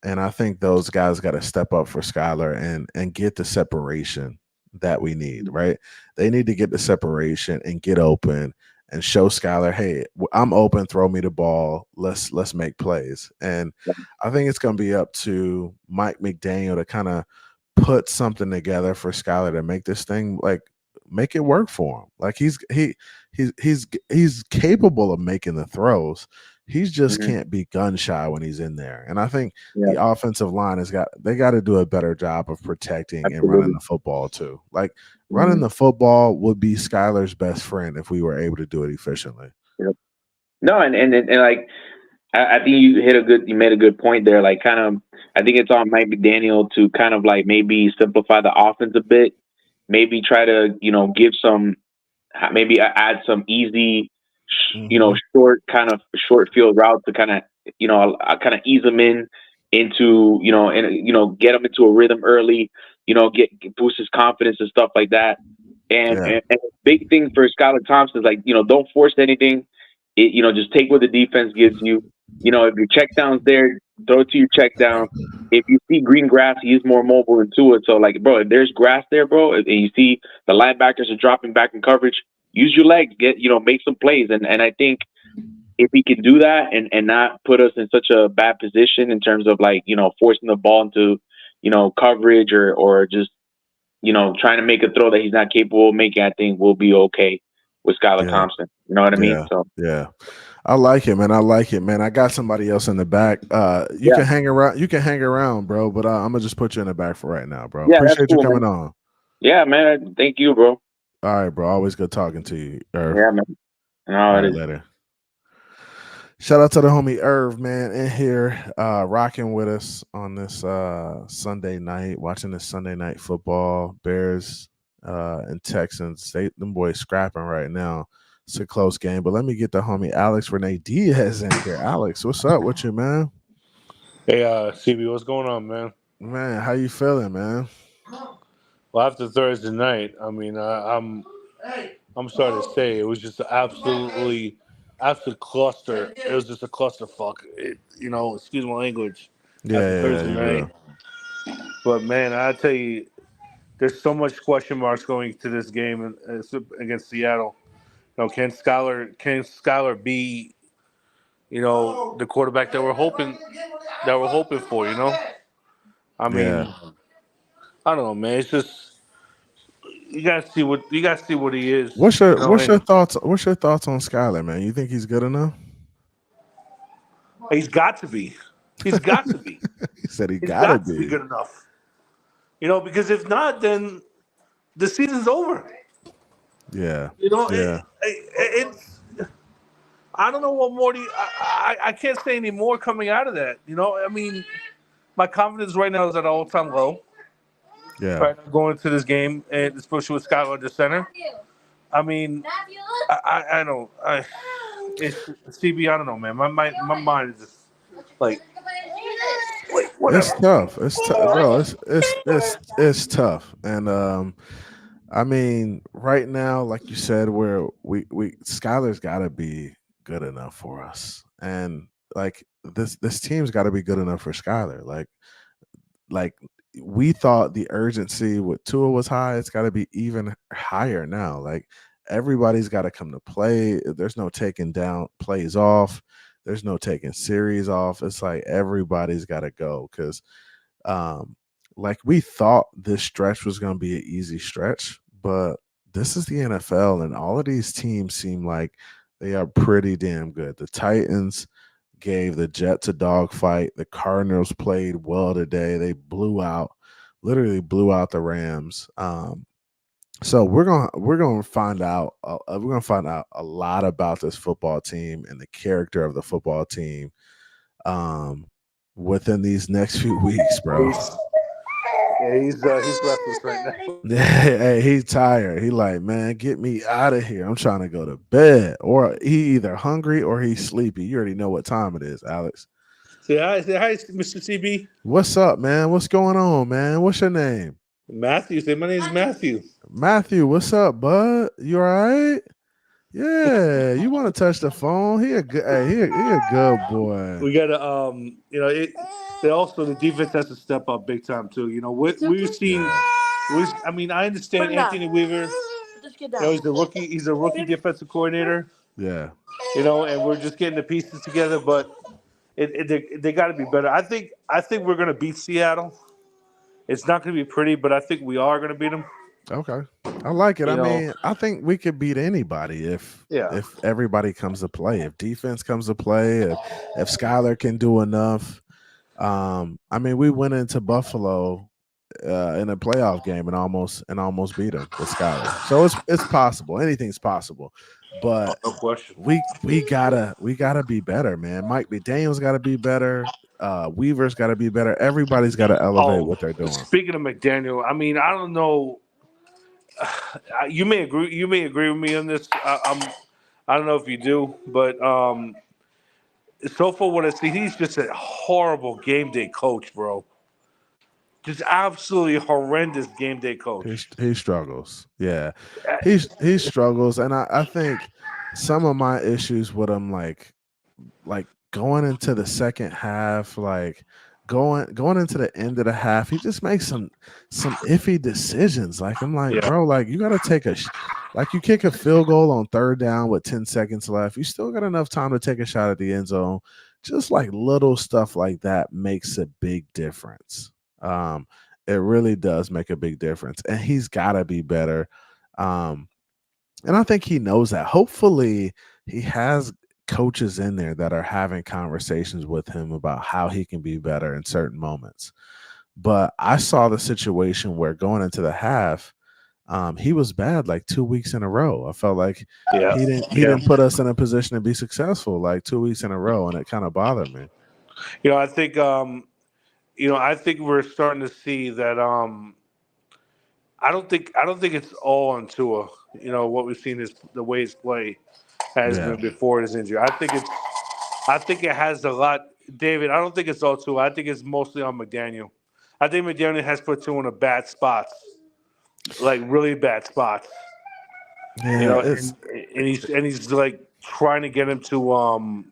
And I think those guys got to step up for Skyler and get the separation that we need, right? They need to get the separation and get open and show Skyler, hey, I'm open, throw me the ball. Let's make plays. And I think it's going to be up to Mike McDaniel to kind of put something together for Skyler to make this thing, like, make it work for him. Like he's capable of making the throws. He just can't be gun shy when he's in there. And I think the offensive line they got to do a better job of protecting and running the football too. Like running the football would be Skyler's best friend if we were able to do it efficiently. Yep. No, and like I think you made a good point there. Like kind of, I think it's on Mike McDaniel to kind of like maybe simplify the offense a bit. Maybe try to give some, maybe add some easy, short field route to kind of kind of ease them into get them into a rhythm early. Boost his confidence and stuff like that. And a big thing for Skylar Thompson is like don't force anything. Just take what the defense gives you. If your check down's there, throw it to your check down. If you see green grass, he's more mobile into it. So, like, bro, if there's grass there, bro, and you see the linebackers are dropping back in coverage, use your legs, make some plays. And I think if he can do that and not put us in such a bad position in terms of like, forcing the ball into, coverage or just, trying to make a throw that he's not capable of making, I think we'll be okay with Skylar Thompson. You know what I mean? So yeah. I like it, man. I got somebody else in the back. You can hang around. You can hang around, bro. But I'm gonna just put you in the back for right now, bro. Yeah, appreciate cool, you coming man. on. Yeah, man. Thank you, bro. All right, bro. Always good talking to you, Irv. Yeah, man. All right, later. Shout out to the homie Irv, man, in here, rocking with us on this Sunday night, watching this Sunday night football. Bears and Texans. Them boys scrapping right now. It's a close game, but let me get the homie Alex Renee Diaz in here. Alex, what's up with you, man? Hey, CB, what's going on, man? Man, how you feeling, man? Well, after Thursday night, I mean, I'm sorry to say, it was just an absolute cluster. It was just a clusterfuck. Excuse my language. After Thursday night. But man, I tell you, there's so much question marks going to this game against Seattle. Can Skyler be, the quarterback that we're hoping for? I mean, I don't know, man. It's just you gotta see what he is. What's your thoughts? What's your thoughts on Skyler, man? You think he's good enough? He's got to be. He's got to be. He said he's got to be good enough. Because if not, then the season's over. Yeah. It's. Yeah. I don't know what more do you. I can't say any more coming out of that. I mean, my confidence right now is at an all-time low. Yeah. Right now, going into this game, and especially with Skylar at the center. I mean, I don't. It's CB. I don't know, man. My mind is just like It's whatever. tough. It's tough, bro. It's tough. And I mean, right now, like you said, where we Skylar's got to be good enough for us, and like this team's got to be good enough for Skylar. Like we thought the urgency with Tua was high. It's got to be even higher now. Like everybody's got to come to play. There's no taking down plays off. There's no taking series off. It's like everybody's got to go because, like we thought this stretch was going to be an easy stretch, but this is the NFL, and all of these teams seem like they are pretty damn good. The Titans gave the Jets a dogfight. The Cardinals played well today. They literally blew out the Rams. So we're gonna find out. We're gonna find out a lot about this football team and the character of the football team within these next few weeks, bro. He's restless right now. Hey, he's tired. He like, man, get me out of here. I'm trying to go to bed. Or he either hungry or he's sleepy. You already know what time it is, Alex. Say hi, Mr. CB. What's up, man? What's going on, man? What's your name? Matthew. Say my name's Matthew. Matthew, what's up, bud? You all right? Yeah, you want to touch the phone? He a good boy. We got to the defense has to step up big time too. We've seen. I mean, I understand Anthony Weaver. He's a rookie. He's a rookie defensive coordinator. Yeah. And we're just getting the pieces together, but they got to be better. I think we're going to beat Seattle. It's not going to be pretty, but I think we are going to beat them. Okay, I like it. Mean, I think we could beat anybody if everybody comes to play. If defense comes to play, if Skylar can do enough. I mean, we went into Buffalo in a playoff game and almost beat them with Skylar. So it's possible. Anything's possible. But no question. We gotta be better, man. Mike McDaniel's gotta be better. Weaver's gotta be better. Everybody's gotta elevate what they're doing. Speaking of McDaniel, I mean, I don't know. You may agree. You may agree with me on this. I don't know if you do, but so far what I see, he's just a horrible game day coach, bro. Just absolutely horrendous game day coach. He struggles. Yeah, he struggles, and I think some of my issues with him, like going into the second half, like going into the end of the half, he just makes some iffy decisions. Like I'm like, bro, like you got to take you kick a field goal on third down with 10 seconds left. You still got enough time to take a shot at the end zone. Just like little stuff like that makes a big difference. It really does make a big difference, and he's got to be better. And I think he knows that. Hopefully, he has coaches in there that are having conversations with him about how he can be better in certain moments. But I saw the situation where going into the half, he was bad like 2 weeks in a row. I felt like he didn't put us in a position to be successful like 2 weeks in a row, and it kind of bothered me. I think I think we're starting to see that. I don't think it's all on Tua. What we've seen is the way his play has been before his injury. I think it has a lot, David. I don't think it's all Tua. I think it's mostly on McDaniel. I think McDaniel has put Tua in a bad spots, like really bad spots. Yeah, and he's like trying to get him to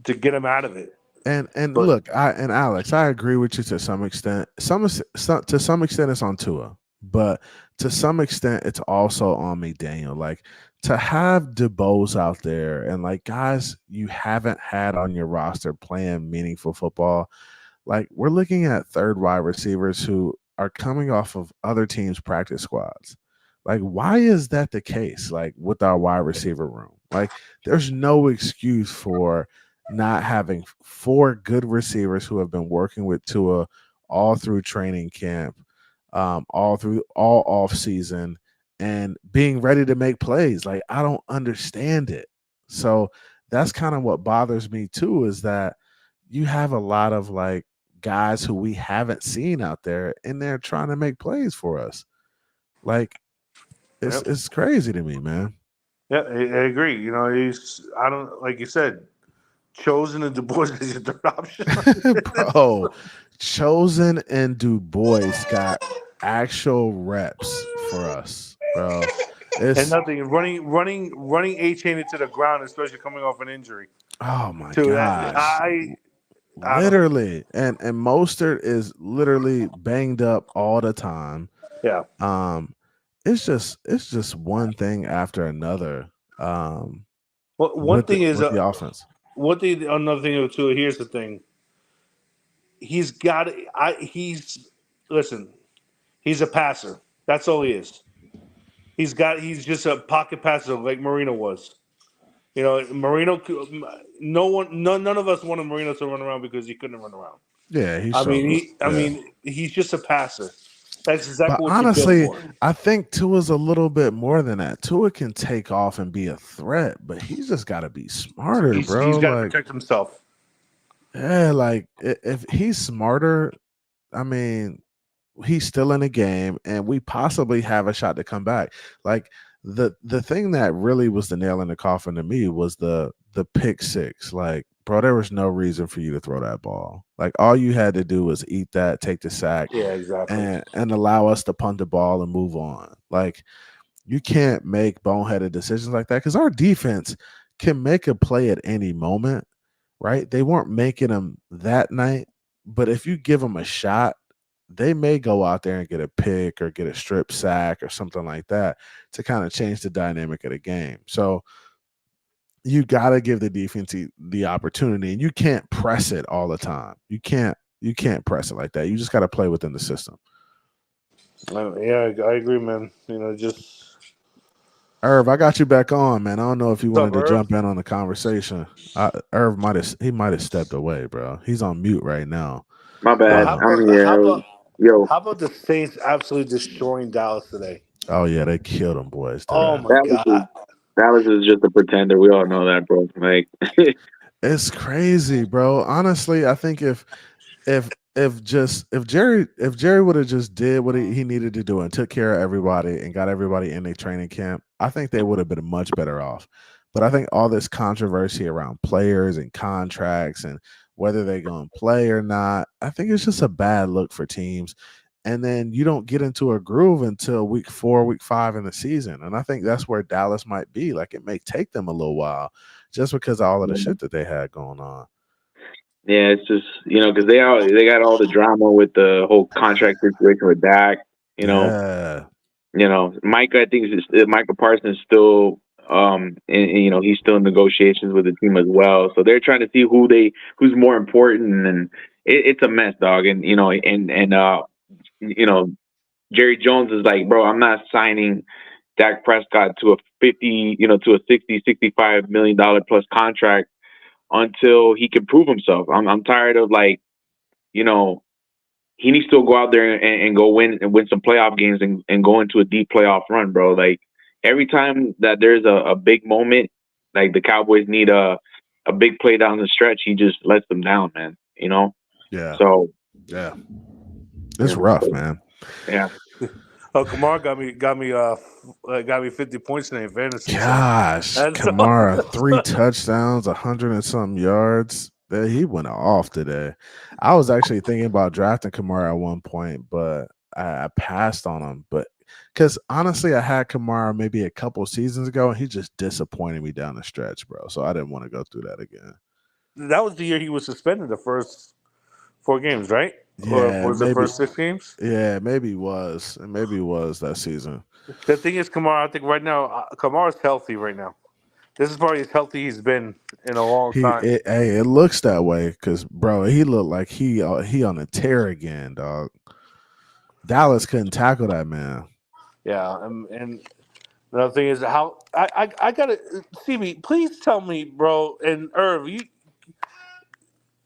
get him out of it. And look, Alex, I agree with you to some extent. To some extent, it's on Tua, but to some extent, it's also on McDaniel. Like to have DeBose out there and like guys you haven't had on your roster playing meaningful football. Like we're looking at third wide receivers who are coming off of other teams' practice squads. Like, why is that the case? Like with our wide receiver room, like there's no excuse for not having 4 good receivers who have been working with Tua all through training camp, all off season, and being ready to make plays. Like, I don't understand it. So that's kind of what bothers me too, is that you have a lot of like guys who we haven't seen out there, and they're trying to make plays for us. Like, Yep. it's crazy to me, man. Yeah, I agree. You know, I don't, like you said, Chosen and Du Bois is your third option. Bro, Chosen and Du Bois got actual reps for us, bro. And It's nothing. Running A chain into the ground, especially coming off an injury. oh my To that, gosh. I don't. Literally. And Mostert is literally banged up all the time. Yeah. It's just one thing after another. Well, one thing is, with the offense. another thing too. Here's the thing. He's got. Listen. He's a passer. That's all he is. He's just a pocket passer like Marino was. You know, Marino. None of us wanted Marino to run around because he couldn't run around. Yeah, he I struggled. mean, he's just a passer. That's But exactly what honestly, you built for. I think Tua's a little bit more than that. Tua can take off and be a threat, but he's just got to be smarter, bro. He's got to Like, protect himself. yeah, like if he's smarter, I mean, he's still in the game, and we possibly have a shot to come back. Like, the thing that really was the nail in the coffin to me was the pick six. Like, bro, there was no reason for you to throw that ball. Like, all you had to do was eat that, take the sack, Yeah, exactly. and allow us to punt the ball and move on. Like, you can't make boneheaded decisions like that, because our defense can make a play at any moment, right? They weren't making them that night, but if you give them a shot, they may go out there and get a pick or get a strip sack or something like that to kind of change the dynamic of the game. So you got to give the defense the opportunity, and you can't press it all the time. You can't press it like that. You just got to play within the system. Yeah, I agree, man. You know, just Irv, I got you back on, man. I don't know if you What's wanted up, to Irv? jump in on the conversation. Irv might have stepped away, bro. He's on mute right now. My bad. How I'm about here. Yo, how about the Saints absolutely destroying Dallas today? Oh yeah, they killed them boys today. Oh my God! Dallas is just a pretender. We all know that, bro. Like, It's crazy, bro. Honestly, I think if Jerry would have just did what he needed to do and took care of everybody and got everybody in their training camp, I think they would have been much better off. But I think all this controversy around players and contracts and whether they're going to play or not, I think it's just a bad look for teams. And then you don't get into a groove until week 4, week 5 in the season. And I think that's where Dallas might be. Like, it may take them a little while just because of all of the shit that they had going on. yeah, it's just, because they got all the drama with the whole contract situation with Dak. Yeah. Micah, I think Micah Parsons still, and he's still in negotiations with the team as well. So they're trying to see who's more important, and it's a mess, dog. And Jerry Jones is like, bro, I'm not signing Dak Prescott to a 50, to a 60, $65 million plus contract until he can prove himself. I'm tired of, like, he needs to go out there and go win some playoff games and go into a deep playoff run, bro. Like, every time that there's a big moment, like the Cowboys need a big play down the stretch, he just lets them down, man. Yeah. So yeah, it's rough, man. Yeah. Oh, Kamara got me 50 points today in fantasy. Gosh, Kamara 3 touchdowns, 100 and something yards. He went off today. I was actually thinking about drafting Kamara at one point, but I passed on him. But because honestly, I had Kamara maybe a couple seasons ago, and he just disappointed me down the stretch, bro. So I didn't want to go through that again. That was the year he was suspended the first 4 games, right? Yeah, or was it the first 6 games? Yeah, maybe it was. Maybe it was that season. The thing is, Kamara, I think right now, Kamara's healthy right now. This is probably as healthy he's been in a long time. It looks that way because, bro, he looked like he on a tear again, dog. Dallas couldn't tackle that man. Yeah, and another thing is how I gotta CB. Please tell me, bro, and Irv,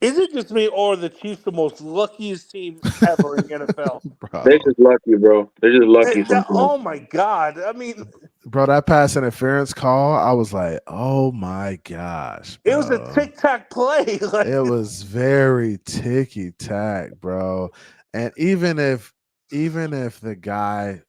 Is it just me, or are the Chiefs the most luckiest team ever in the NFL? They're Bro. just lucky, bro. They're just lucky sometimes. Oh my God! I mean, Bro, that pass interference call, I was like, oh my gosh, it was a bro. tic-tac play. Like, It was very ticky tack, bro. And even if the guy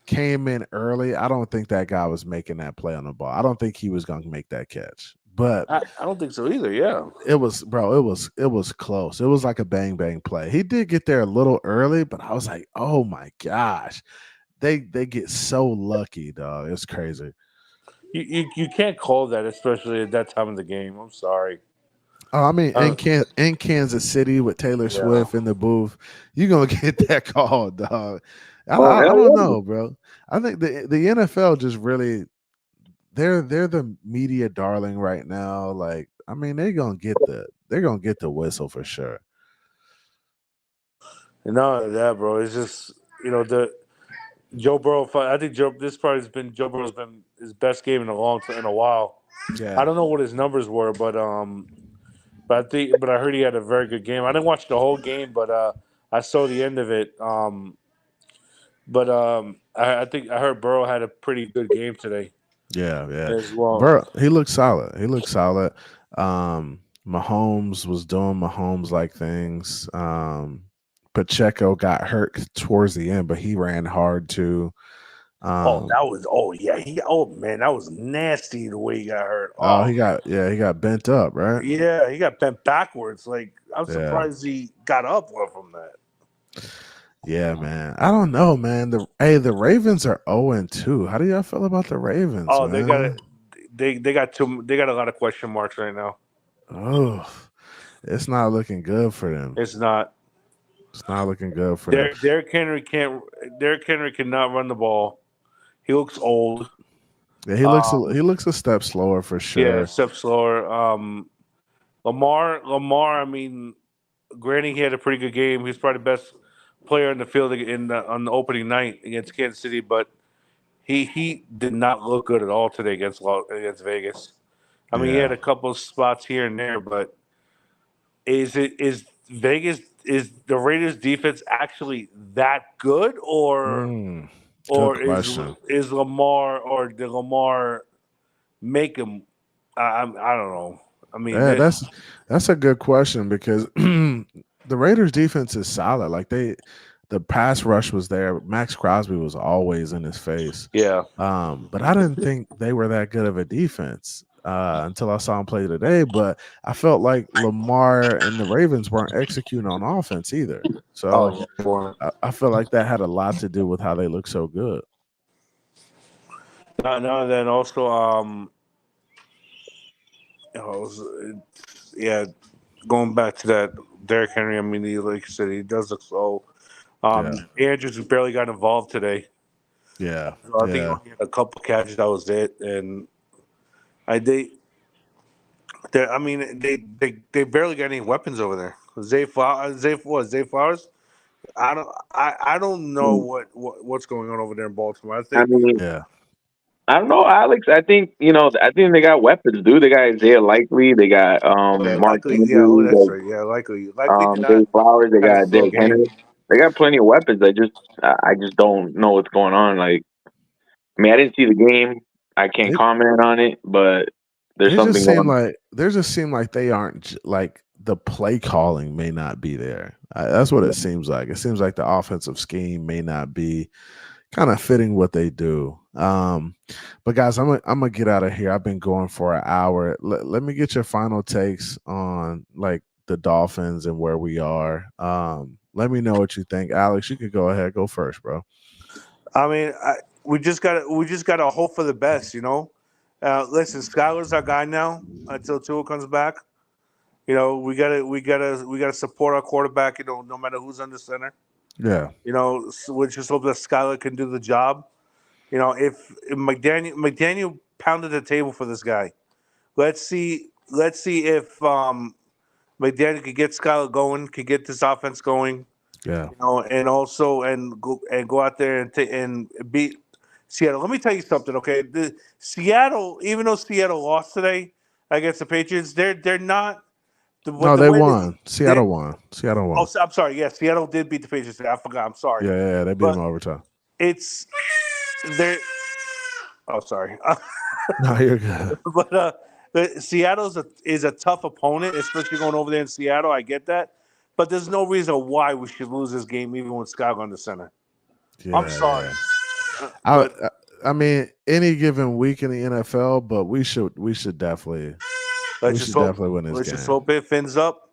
came in early, I don't think that guy was making that play on the ball. I don't think he was going to make that catch. But I don't think so either. Yeah. it was, bro, it was close. It was like a bang bang play. He did get there a little early, but I was like, "Oh my gosh." They get so lucky, dog. It's crazy. You can't call that, especially at that time of the game. I'm sorry. Oh, I mean, Uh, in Kansas City with Taylor yeah. Swift in the booth, you're gonna get that call, dog. Oh, I hell don't yeah. know, bro. I think the NFL just really they're the media darling right now. Like, I mean, they're gonna get the whistle for sure. And not only that, bro. It's just the Joe Burrow fight. I think this probably has been Joe Burrow's been his best game in a while. I Yeah, don't know what his numbers were, but I heard he had a very good game. I didn't watch the whole game, but I saw the end of it. I think I heard Burrow had a pretty good game today yeah. as well. Bro, he looked solid. He looked solid. Mahomes was doing Mahomes like things. Pacheco got hurt towards the end, but he ran hard too. Oh man, that was nasty the way he got hurt. Oh He got bent up, right? yeah, he got bent backwards. Like I'm Yeah. surprised he got up well from that. Yeah, man. I don't know, man. The Ravens are 0-2. How do y'all feel about the Ravens, Oh, man? they got a lot of question marks right now. Oh, it's not looking good for them. It's not. It's not looking good for them. Derrick Henry cannot run the ball. He looks old. Yeah, he looks a step slower for Yeah, sure. step slower. Lamar. I mean, granted, he had a pretty good game. He's probably the best player in the field on the opening night against Kansas City, but he did not look good at all today against Vegas. I mean, he had Yeah. a couple of spots here and there, but is the Raiders defense actually that good, or Good or question. is Lamar, or did Lamar make him? I don't know. I mean, Yeah, that's a good question because the Raiders defense is solid. Like the pass rush was there. Max Crosby was always in his face. yeah. But I didn't think they were that good of a defense until I saw him play today. But I felt like Lamar and the Ravens weren't executing on offense either. So Oh, yeah. I feel like that had a lot to do with how they look so good. No, then also, yeah, going back to that Derrick Henry. I mean, like you said, he does look slow. Yeah. Andrews barely got involved today. Yeah. So I think he only had a couple catches. That was it, and I mean, they barely got any weapons over there. Zay Flowers. I don't know what's going on over there in Baltimore. I mean, Yeah. I don't know, Alex. I think they got weapons, dude. They got Isaiah Likely. They got Mark Likely. Yeah, oh, Andrews. that's right. Yeah, likely. Likely did not Dave Flowers. They have a got slow Derrick game. Henry. They got plenty of weapons. I just don't know what's going on. Like, I mean, I didn't see the game. I can't comment on it, but there's something going on. They just seem like they aren't like the play calling may not be there. That's what it seems like. It seems like the offensive scheme may not be kind of fitting what they do. But guys, I'm gonna get out of here. I've been going for an hour. Let me get your final takes on like the Dolphins and where we are. Let me know what you think. Alex, you could go ahead. Go first, bro. I mean, we just gotta hope for the best, you know. Listen, Skyler's our guy now until Tua comes back. You know, we gotta support our quarterback. You know, no matter who's under center. Yeah. You know, we just hope that Skyler can do the job. You know, if McDaniel pounded the table for this guy, let's see if McDaniel could get Skyler going, could get this offense going. Yeah. You know, and also go out there and beat Seattle. Let me tell you something, okay? Seattle, even though Seattle lost today against the Patriots, they're not No, they won. Seattle won. Seattle won. Oh, I'm sorry. Yeah, Seattle did beat the Patriots. I forgot. I'm sorry. Yeah, they beat them overtime. It's there. Oh, sorry. No, you're good. But Seattle is a tough opponent, especially going over there in Seattle. I get that, but there's no reason why we should lose this game, even with Scott on the center. Yeah, I'm sorry. I mean, any given week in the NFL, but we should definitely win this game. Let's just hope it fins up.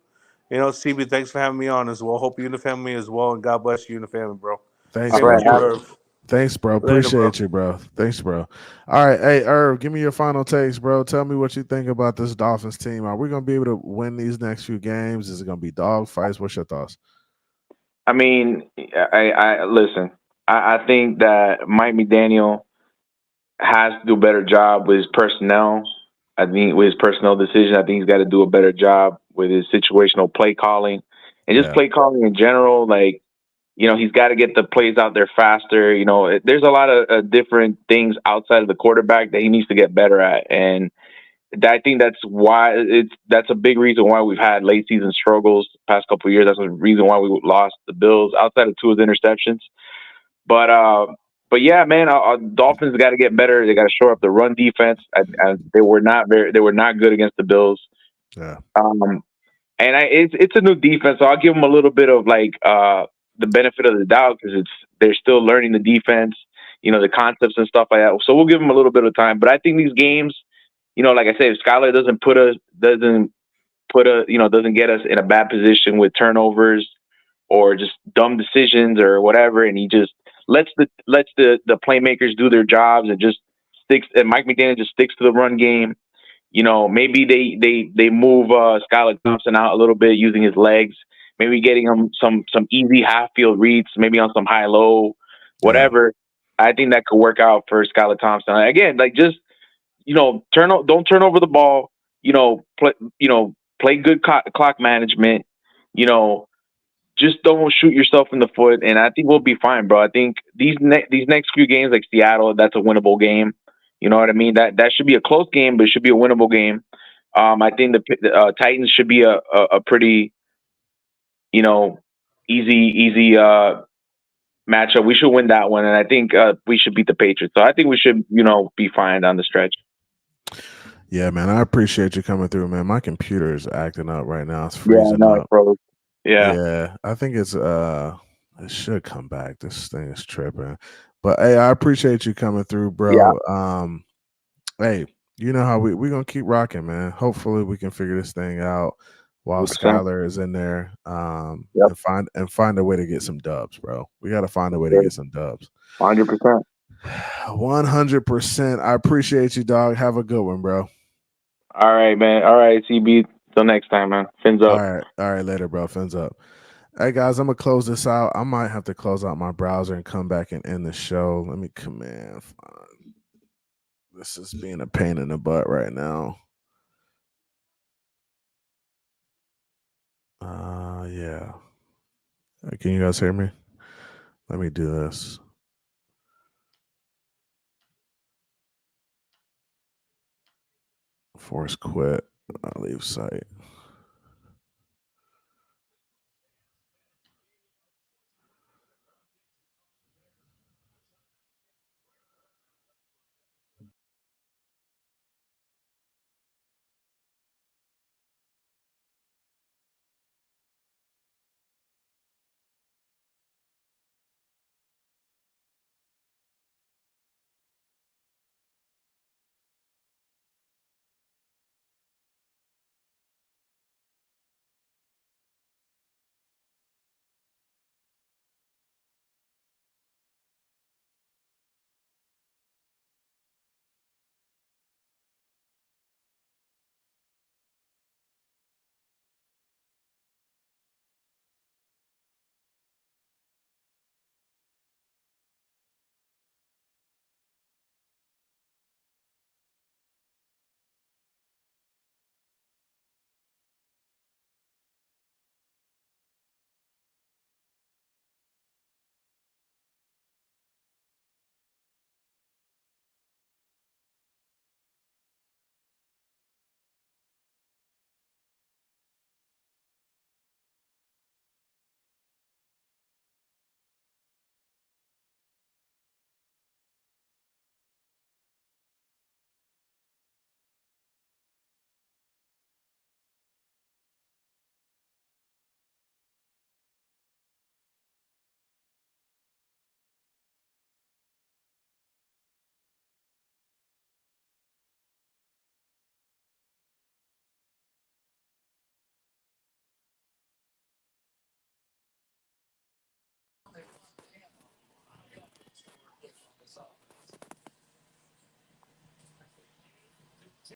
CB, thanks for having me on as well. Hope you and the family as well, and God bless you and the family, bro. Thanks, bro. Thanks, bro. Appreciate you, bro. Thanks, bro. All right, hey, Irv, give me your final takes, bro. Tell me what you think about this Dolphins team. Are we going to be able to win these next few games? Is it going to be dog fights? What's your thoughts? I mean, I listen. I think that Mike McDaniel has to do a better job with his personnel. I think with his personnel decision, I think he's got to do a better job with his situational play calling and just play calling in general. Like, he's got to get the plays out there faster. There's a lot of different things outside of the quarterback that he needs to get better at. And I think that's why that's a big reason why we've had late season struggles the past couple of years. That's the reason why we lost the Bills outside of Tua's interceptions. But yeah, man, our Dolphins got to get better. They got to shore up the run defense. They were not good against the Bills. Yeah. It's a new defense, so I'll give them a little bit of the benefit of the doubt because they're still learning the defense, the concepts and stuff like that. So we'll give them a little bit of time. But I think these games, like I said, if Skylar doesn't get us in a bad position with turnovers or just dumb decisions or whatever, and he just lets the playmakers do their jobs and just and Mike McDaniel just sticks to the run game. Maybe they move Skylar Thompson out a little bit using his legs, maybe getting him some easy half field reads, maybe on some high low, whatever. Yeah. I think that could work out for Skylar Thompson. Again, don't turn over the ball. Play good clock management. Just don't shoot yourself in the foot, and I think we'll be fine, bro. I think these next few games, like Seattle, that's a winnable game. You know what I mean? That should be a close game, but it should be a winnable game. I think the Titans should be a pretty, easy matchup. We should win that one, and I think we should beat the Patriots. So I think we should, be fine on the stretch. Yeah, man, I appreciate you coming through, man. My computer is acting up right now. It's freezing up. Bro. Yeah, I think it should come back. This thing is tripping. But hey, I appreciate you coming through, bro. Yeah. Hey, you know how we're gonna keep rocking, man. Hopefully we can figure this thing out while 100%. Skylar is in there. And find a way to get some dubs, bro. We gotta find a way to get some dubs. 100%. 100%. I appreciate you, dog. Have a good one, bro. All right, man. All right, CB. Till next time, man. Fins up. All right, later, bro. Fins up. Hey, guys, I'm going to close this out. I might have to close out my browser and come back and end the show. Let me command find. This is being a pain in the butt right now. Yeah. Can you guys hear me? Let me do this. Force quit. I'll leave site.